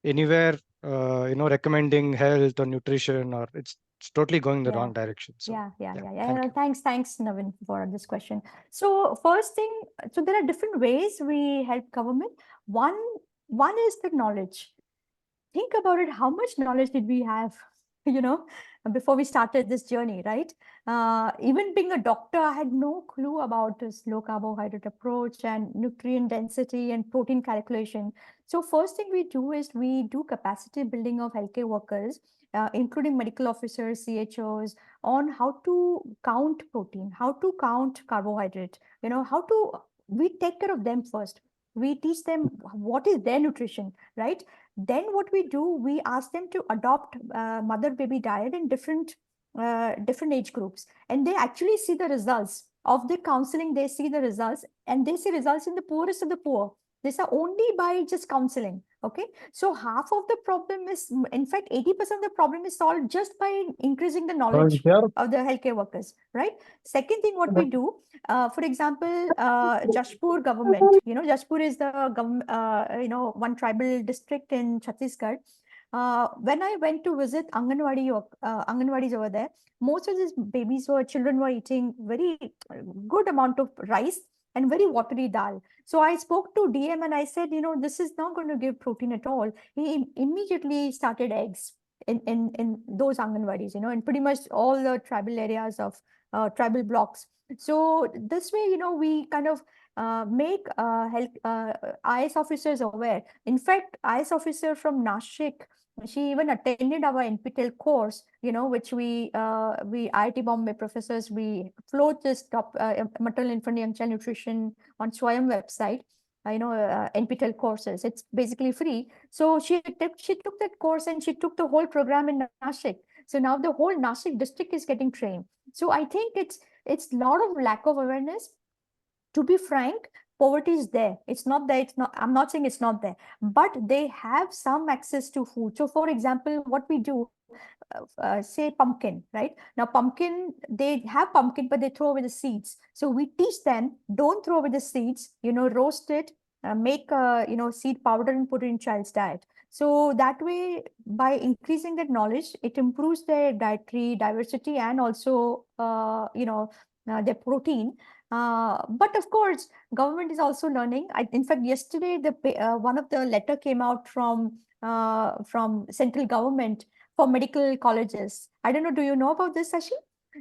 anywhere recommending health or nutrition, or it's totally going in the wrong direction. So Thanks, Navin, for this question. So first thing, so there are different ways we help government. One is the knowledge. Think about it. How much knowledge did we have, before we started this journey, right? Even being a doctor, I had no clue about this low carbohydrate approach and nutrient density and protein calculation. So first thing we do is we do capacity building of healthcare workers, including medical officers, CHOs, on how to count protein, how to count carbohydrate, we take care of them first. We teach them what is their nutrition, right? Then what we do, we ask them to adopt mother-baby diet in different age groups. And they actually see the results of the counseling. They see the results, and they see results in the poorest of the poor. These are only by just counseling. Okay, so half of the problem is, in fact, 80% of the problem is solved just by increasing the knowledge of the healthcare workers, right? Second thing, what we do, for example, Jashpur government, Jashpur is the one tribal district in Chhattisgarh. When I went to visit Anganwadis over there, most of these children were eating very good amount of rice and very watery dal. So I spoke to DM and I said, this is not going to give protein at all. He immediately started eggs in those Anganwadis, in pretty much all the tribal areas of tribal blocks. So this way, we kind of make IS officers aware. In fact, IS officer from Nashik, she even attended our NPTEL course, which we IIT Bombay professors, we float this top maternal infant young child nutrition on Swayam website. NPTEL courses. It's basically free. So she took that course and she took the whole program in Nashik. So now the whole Nashik district is getting trained. So I think it's a lot of lack of awareness. To be frank, poverty is there. It's not there. I'm not saying it's not there, but they have some access to food. So for example, what we do, say pumpkin, right? Now pumpkin, they have pumpkin, but they throw away the seeds. So we teach them, don't throw away the seeds, roast it, make seed powder and put it in child's diet. So that way, by increasing that knowledge, it improves their dietary diversity and also, their protein. But of course, government is also learning. In fact, yesterday, one of the letter came out from central government for medical colleges. I don't know, do you know about this, Sashi?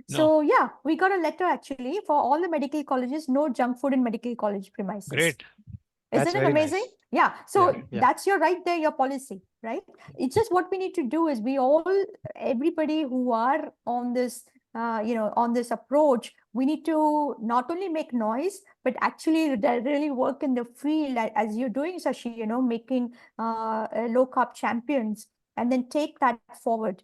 No. So yeah, we got a letter actually for all the medical colleges, no junk food in medical college premises. Great. Isn't it amazing? Nice. Yeah. So Yeah. that's your policy, right? It's just what we need to do is everybody who are on this, on this approach, we need to not only make noise, but actually really work in the field as you're doing, Sashi, making low carb champions, and then take that forward,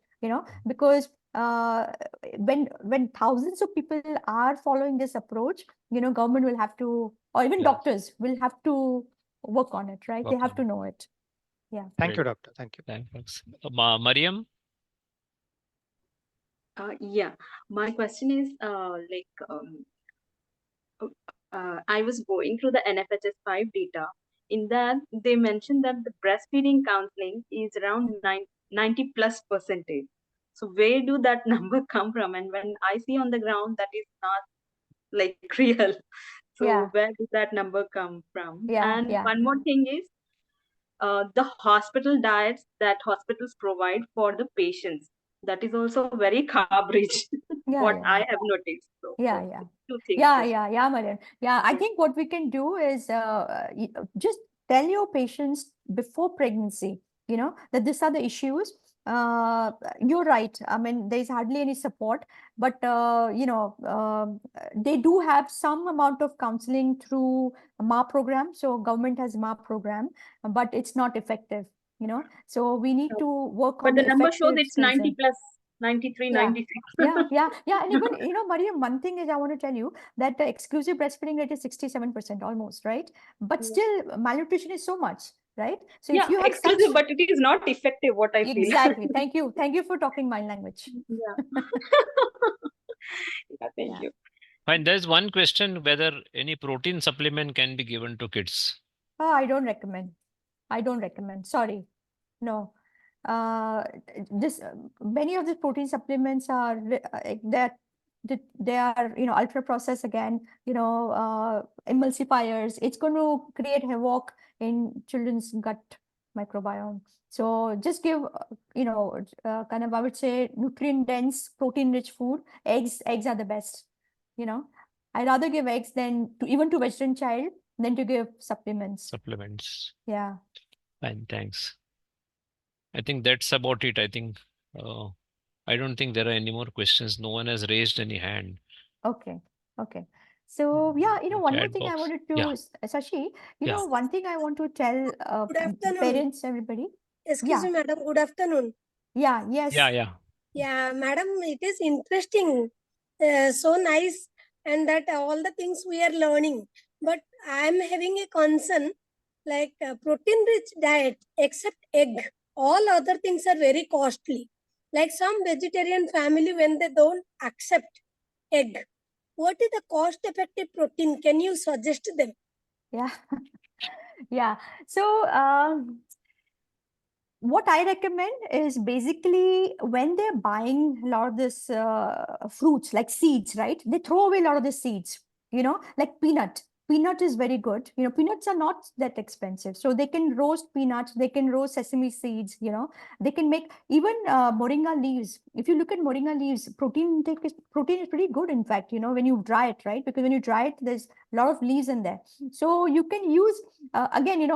because when thousands of people are following this approach, government will have to, or even doctors will have to work on it, right? They have to know it. Yeah. Thank you, doctor. Thank you. Thanks. Mariam? Yeah, my question is I was going through the NFHS 5 data. In that, they mentioned that the breastfeeding counseling is around 90+%. So where do that number come from? And when I see on the ground, that is not like real. So where did that number come from? And one more thing is, the hospital diets that hospitals provide for the patients, that is also very carb rich. What I have noticed. So, two things. Mariam. Yeah, I think what we can do is just tell your patients before pregnancy, that these are the issues. You're right. I mean, there's hardly any support, but they do have some amount of counseling through a MA program. So government has MA program, but it's not effective. So we need to work on the number shows it's 90 plus. 93, 96. And even, Mariam, one thing is I want to tell you that the exclusive breastfeeding rate is 67% almost, right? But still malnutrition is so much, right? So if you have exclusive, but it is not effective, what I feel. Exactly. Thank you. Thank you for talking my language. Thank you. Fine. There's one question whether any protein supplement can be given to kids. I don't recommend. Sorry. No. Many of the protein supplements are they are ultra processed again, emulsifiers. It's going to create havoc in children's gut microbiome. So just give kind of, I would say, nutrient dense, protein rich food. Eggs are the best. I'd rather give eggs than even to vegetarian child than to give supplements. Yeah. Fine, thanks. I think that's about it. I think I don't think there are any more questions. No one has raised any hand. Okay. So one more thing I wanted to, Sashi, one thing I want to tell parents, everybody. Excuse me, madam. Good afternoon. Yes. Yeah, madam, it is interesting. So nice, and that all the things we are learning. But I am having a concern, like protein-rich diet, except egg. All other things are very costly. Like some vegetarian family, when they don't accept egg, what is the cost-effective protein? Can you suggest them? Yeah. So what I recommend is basically when they're buying a lot of this fruits like seeds, right? They throw away a lot of the seeds, like peanut. Peanut is very good. Peanuts are not that expensive. So they can roast peanuts, they can roast sesame seeds, they can make even moringa leaves. If you look at moringa leaves, protein is pretty good, in fact, when you dry it, right? Because when you dry it, there's a lot of leaves in there. So you can use, again,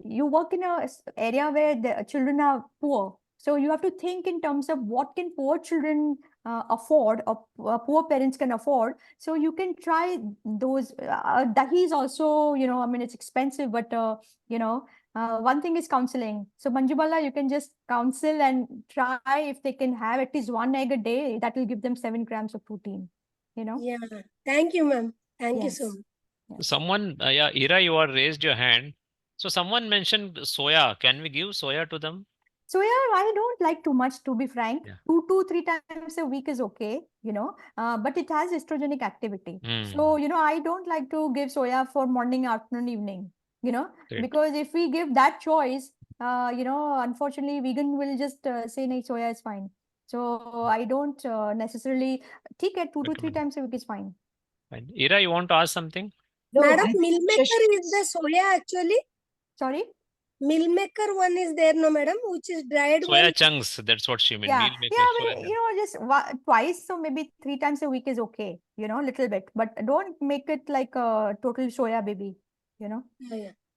you work in a area where the children are poor. So you have to think in terms of what can poor children afford, or poor parents can afford. So you can try those. Dahi is also, I mean, it's expensive, but one thing is counseling. So Manjubala, you can just counsel and try if they can have at least one egg a day. That will give them 7 grams of protein. Yeah. Thank you, ma'am. Thank you so much. Yes. Someone, Ira, you are raised your hand. So someone mentioned soya. Can we give soya to them? Soya, I don't like too much, to be frank. 2 to 3 times a week is okay, but it has estrogenic activity. So, I don't like to give soya for morning, afternoon, evening, because if we give that choice, unfortunately, vegan will just say, no, soya is fine. So I don't necessarily take it 2 to 3 times a week is fine. Ira, you want to ask something? No, madam, meal maker is the soya actually? Sorry? Meal maker one is there, no, madam, which is dried soya one. Chunks, that's what she meant. Yeah, meal maker, I mean, just twice, so maybe 3 times a week is okay, little bit, but don't make it like a total soya baby, Yeah.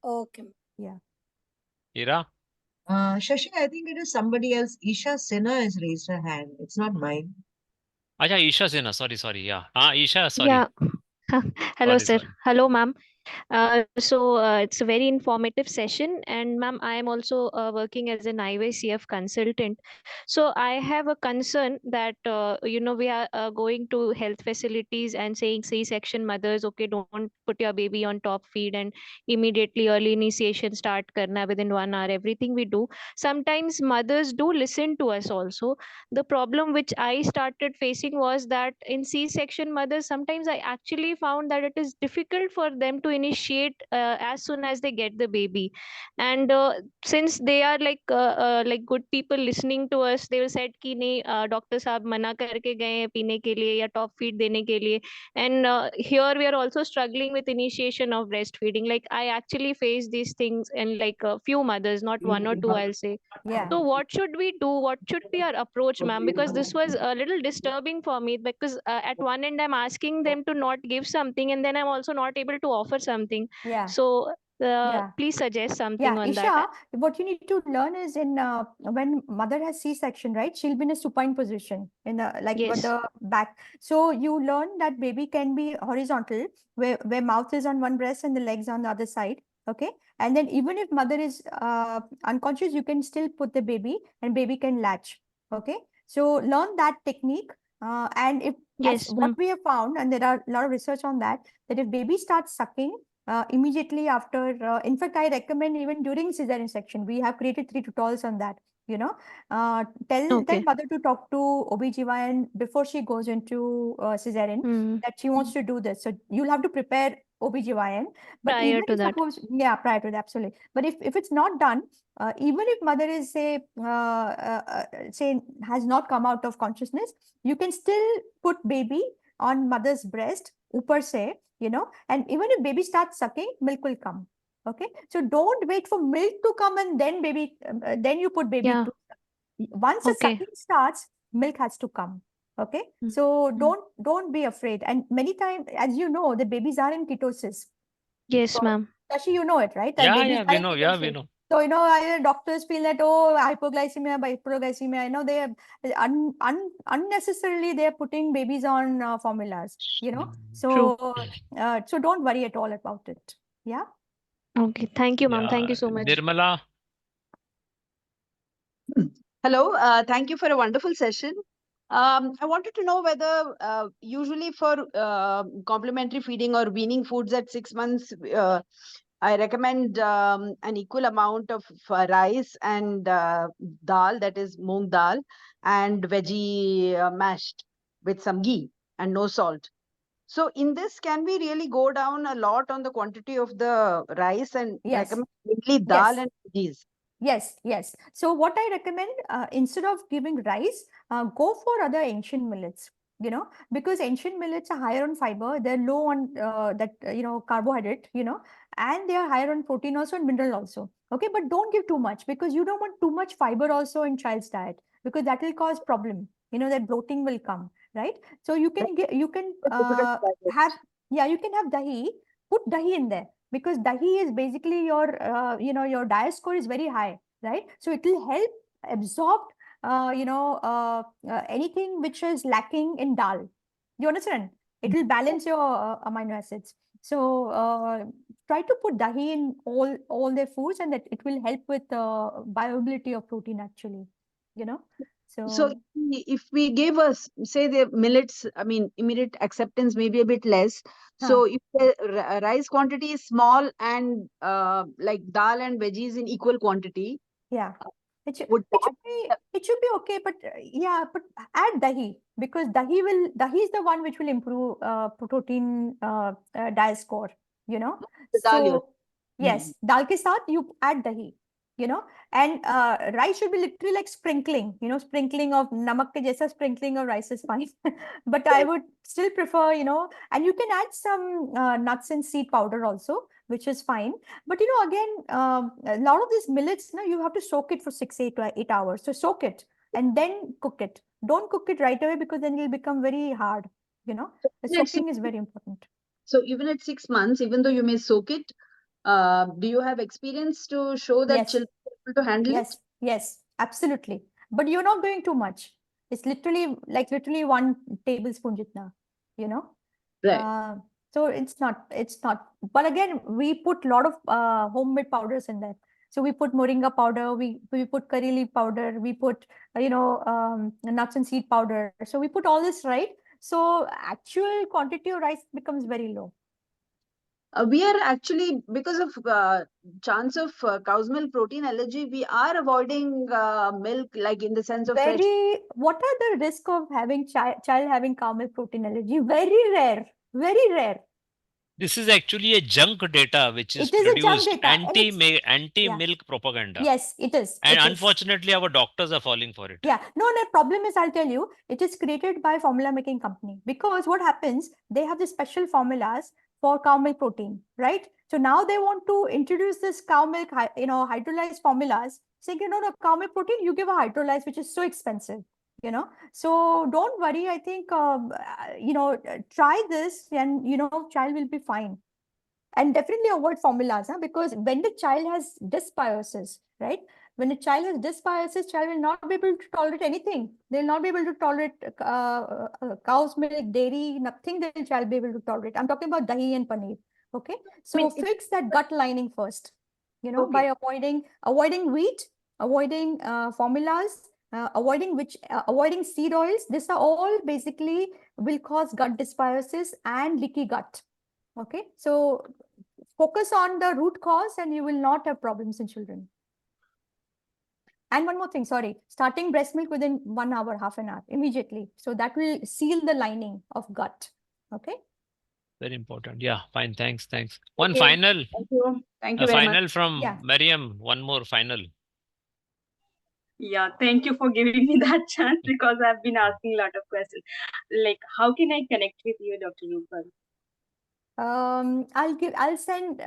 Okay. Yeah. Ira? Shashi, I think it is somebody else. Isha Sinha has raised her hand. It's not mine. Acha, Isha Sinha. Sorry. Yeah. Isha, sorry. Yeah. Hello, sir. Hello, ma'am. So it's a very informative session, and ma'am, I am also working as an MIYCF consultant. So I have a concern that we are going to health facilities and saying C-section mothers, okay, don't put your baby on top feed and immediately early initiation start karna within 1 hour. Everything we do, sometimes mothers do listen to us also. The problem which I started facing was that in C-section mothers, sometimes I actually found that it is difficult for them to initiate as soon as they get the baby. And since they are like good people listening to us, they will said कि नहीं doctor साहब मना करके गए हैं पीने के लिए या टॉप फीड देने के लिए. And here we are also struggling with initiation of breastfeeding. Like I actually face these things in like a few mothers, not one or two, I'll say. Yeah. So what should we do? What should be our approach, ma'am? Because this was a little disturbing for me, because at one end I'm asking them to not give something, and then I'm also not able to offer something. Yeah. So Yeah. please suggest something Yeah, on Isha, that. what you need to learn is in when mother has C-section, right? She'll be in a supine position in the with Yes. the back. So you learn that baby can be horizontal, where mouth is on one breast and the legs on the other side. Okay, and then even if mother is unconscious, you can still put the baby and baby can latch. Okay, so learn that technique. And if Yes, what ma'am. we have found, and there are a lot of research on that if baby starts sucking immediately after, in fact, I recommend even during cesarean section, we have created 3 tutorials on that, tell Okay. that mother to talk to OBGYN before she goes into cesarean, that she wants to do this. So you'll have to prepare OBGYN, but Prior even to if that. suppose, yeah, prior to that, absolutely. But if it's not done, even if mother is say has not come out of consciousness, you can still put baby on mother's breast, upar se, and even if baby starts sucking, milk will come. Okay, so don't wait for milk to come and then baby, then you put baby Yeah. to suck. Once the Okay. sucking starts, milk has to come. Okay, so don't be afraid. And many times, as you know, the babies are in ketosis. Yes, So, ma'am. Tashi, you know it, right? That Yeah, babies yeah, are we in know. Yeah, we ketosis. know. So, either doctors feel that, oh, hypoglycemia, hyperglycemia, they are unnecessarily, they are putting babies on formulas, True. So, so don't worry at all about it. Yeah. Okay. Thank you, ma'am. Yeah, Thank you so much. Nirmala. Hello, thank you for a wonderful session. I wanted to know whether usually for complementary feeding or weaning foods at 6 months, I recommend an equal amount of rice and dal, that is moong dal, and veggie mashed with some ghee and no salt. So in this, can we really go down a lot on the quantity of the rice and recommend mainly dal and veggies? Yes, yes. So what I recommend, instead of giving rice, go for other ancient millets, because ancient millets are higher on fiber, they're low on carbohydrate, and they are higher on protein also and mineral also. Okay, but don't give too much, because you don't want too much fiber also in child's diet, because that will cause problem. That bloating will come, right? So you can have, you can have dahi, put dahi in there, because dahi is basically your, your diet score is very high, right? So it will help absorb, anything which is lacking in dal. You understand? It will balance your amino acids. So try to put dahi in all their foods, and that it will help with bioavailability of protein actually. So if we gave us, say, the millets, I mean, immediate acceptance may be a bit less. So if the rice quantity is small and like dal and veggies in equal quantity, it should be okay, but but add dahi, because dahi is the one which will improve protein diet score, So yes, dal ke saath you add dahi, and rice should be literally like sprinkling, sprinkling of namak ke jaisa sprinkling of rice is fine. But I would still prefer, and you can add some nuts and seed powder also, which is fine. But again, a lot of these millets, you have to soak it for 8 hours. So soak it and then cook it. Don't cook it right away, because then it will become very hard. The soaking is very important. So even at 6 months, even though you may soak it, do you have experience to show that children are able to handle it? Yes, absolutely. But you're not doing too much. It's literally 1 tablespoon jitna, Right. So it's not, but again, we put a lot of homemade powders in there. So we put moringa powder, we put curry leaf powder, we put, nuts and seed powder. So we put all this, right? So actual quantity of rice becomes very low. We are actually, because of chance of cow's milk protein allergy, we are avoiding milk, like in the sense of fresh. What are the risk of having child having cow milk protein allergy? Very rare, very rare. This is actually a junk data which is It is a junk produced data, and it's anti-milk propaganda. yes, it is. And it is. unfortunately, our doctors are falling for it. Yeah, no, the problem is, I'll tell you, it is created by formula making company, because what happens, they have the special formulas for cow milk protein, right? So now they want to introduce this cow milk, hydrolyzed formulas, saying, no, cow milk protein, you give a hydrolyzed, which is so expensive, So don't worry. I think, try this and, child will be fine. And definitely avoid formulas, because when the child has dysbiosis, right? When a child has dysbiosis, child will not be able to tolerate anything. They will not be able to tolerate cow's milk, dairy, nothing the child will be able to tolerate. I'm talking about dahi and paneer. Okay. So fix that gut lining first, by avoiding wheat, avoiding formulas, avoiding seed oils. These are all basically will cause gut dysbiosis and leaky gut. Okay. So focus on the root cause and you will not have problems in children. And one more thing, sorry, starting breast milk within 1 hour, half an hour, immediately. So that will seal the lining of gut. Okay. Very important. Yeah, fine. Thanks. One Okay. final. Thank you very final much. from Mariam. One more final. Yeah, thank you for giving me that chance, because I've been asking a lot of questions. Like, how can I connect with you, Dr. Rupal? I'll send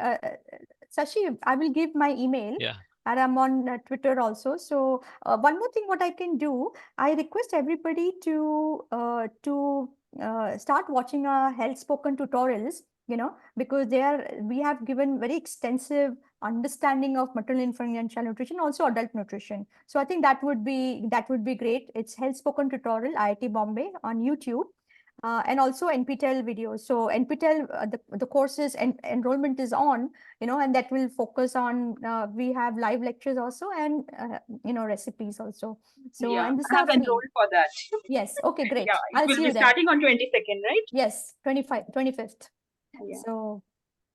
Sashi, I will give my email. Yeah. And I'm on Twitter also. So one more thing, what I can do, I request everybody to start watching our health spoken tutorials, because we have given very extensive understanding of maternal, infant, and child nutrition, also adult nutrition. So I think that would be great. It's health spoken tutorial, IIT Bombay on YouTube. And also NPTEL videos. So NPTEL, the courses and enrollment is on, and that will focus on, we have live lectures also, and, recipes also. So, yeah, and this I have are free. enrolled for that. Yes. Okay, great. Yeah, I'll it will see be you there. starting on 22nd, right? Yes, 25th. Yeah.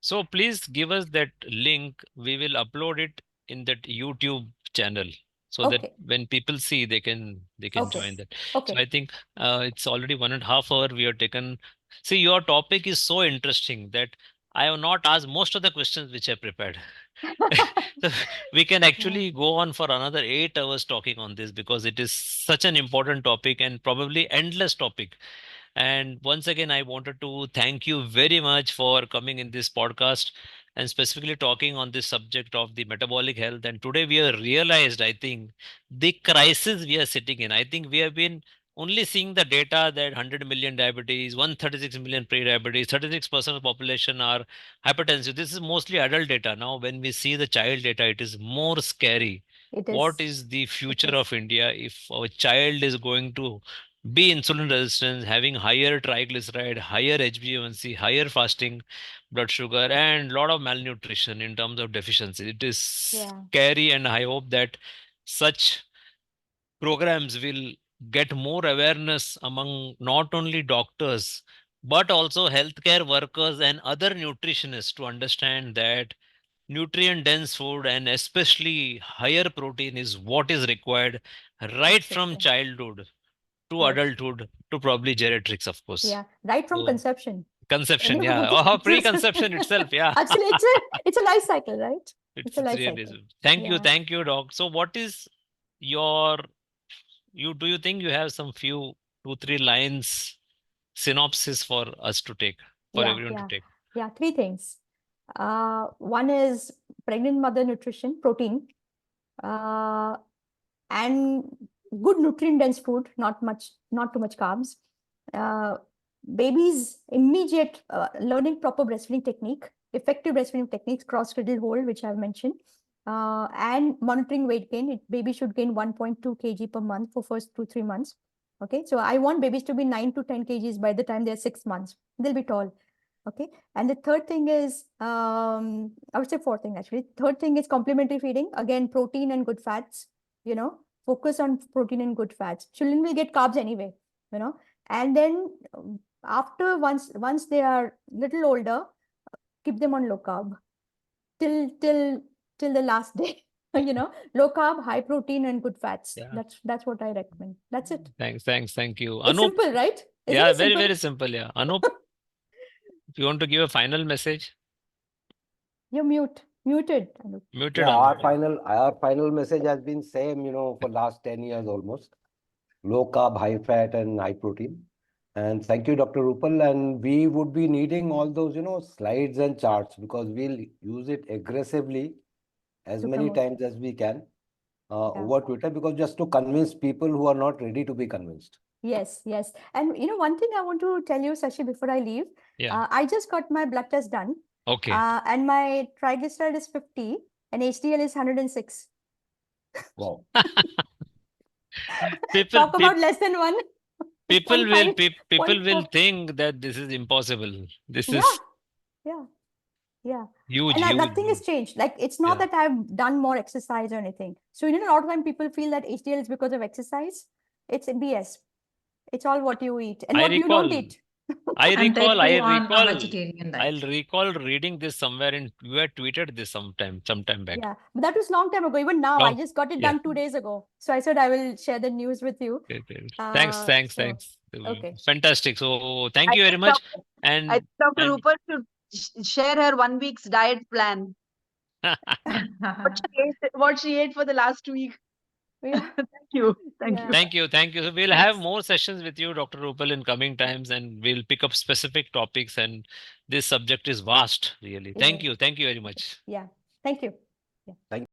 So please give us that link. We will upload it in that YouTube channel, so that when people see, they can join that. Okay. So I think it's already 1.5 hours we have taken. See, your topic is so interesting that I have not asked most of the questions which I prepared. So we can actually go on for another 8 hours talking on this, because it is such an important topic and probably endless topic. And once again, I wanted to thank you very much for coming in this podcast and specifically talking on this subject of the metabolic health. And today we have realized, I think, the crisis we are sitting in. I think we have been only seeing the data that 100 million diabetes, 136 million pre-diabetes, 36% of the population are hypertensive. This is mostly adult data. Now, when we see the child data, it is more scary. What is the future of India if our child is going to be insulin resistant, having higher triglyceride, higher HbA1c, higher fasting blood sugar, and a lot of malnutrition in terms of deficiency? It is scary, and I hope that such programs will get more awareness among not only doctors, but also healthcare workers and other nutritionists to understand that nutrient dense food and especially higher protein is what is required right from childhood to adulthood to probably geriatrics, of course. Yeah, right from conception. Conception, yeah. Or pre-conception itself, yeah. Actually, it's a life cycle, right? It's a life cycle. Thank you, Doc. So what is your, do you think you have some few 2-3 lines synopsis for us to take, for everyone to take? Yeah, 3 things. One is pregnant mother nutrition, protein, and good nutrient dense food, not too much carbs. Babies immediate learning proper breastfeeding technique, effective breastfeeding techniques, cross-cradle hold, which I've mentioned, and monitoring weight gain. Baby should gain 1.2 kg per month for first 2-3 months. Okay, so I want babies to be 9 to 10 kgs by the time they're 6 months. They'll be tall. Okay, and the third thing is, I would say 4th thing actually. Third thing is complementary feeding. Again, protein and good fats. Focus on protein and good fats. Children will get carbs anyway. And then after once they are little older, keep them on low carb till the last day. Low carb, high protein, and good fats. Yeah. That's what I recommend. That's it. Thank you. It's Anup, simple, right? Very simple. Yeah. Anup, you want to give a final message? You're muted. Anup. Muted. Yeah, Anup. our final message has been same, for last 10 years almost. Low carb, high fat, and high protein. And thank you, Dr. Rupal. And we would be needing all those, slides and charts, because we'll use it aggressively as To many promote. times as we can over Twitter, because just to convince people who are not ready to be convinced. Yes, yes. And one thing I want to tell you, Sashi, before I leave, Yeah. I just got my blood test done. Okay. And my triglyceride is 50 and HDL is 106. Wow. Talk about less than one. People 0.5, people will 0.4. think that this is impossible. This Yeah, is yeah. huge, And huge. nothing has changed. Like, it's not Yeah. that I've done more exercise or anything. So, a lot of time people feel that HDL is because of exercise. It's BS. It's all what you eat and I what you don't recall- eat. And that too on a vegetarian diet. I'll recall reading this somewhere, and you had tweeted this sometime back. Yeah, but that was long time ago. Even now, I Long- just got it yeah. done 2 days ago. So I said I will share the news with you. Okay. Thanks. Okay. Fantastic. So thank you very much. And I think Dr. Rupal should share her 1 week's diet plan. What she ate for the last week. Yeah. Thank you. Thank you. So we'll have more sessions with you, Dr. Rupal, in coming times, and we'll pick up specific topics. And this subject is vast, really. Thank you very much. Yeah. Thank you. Thank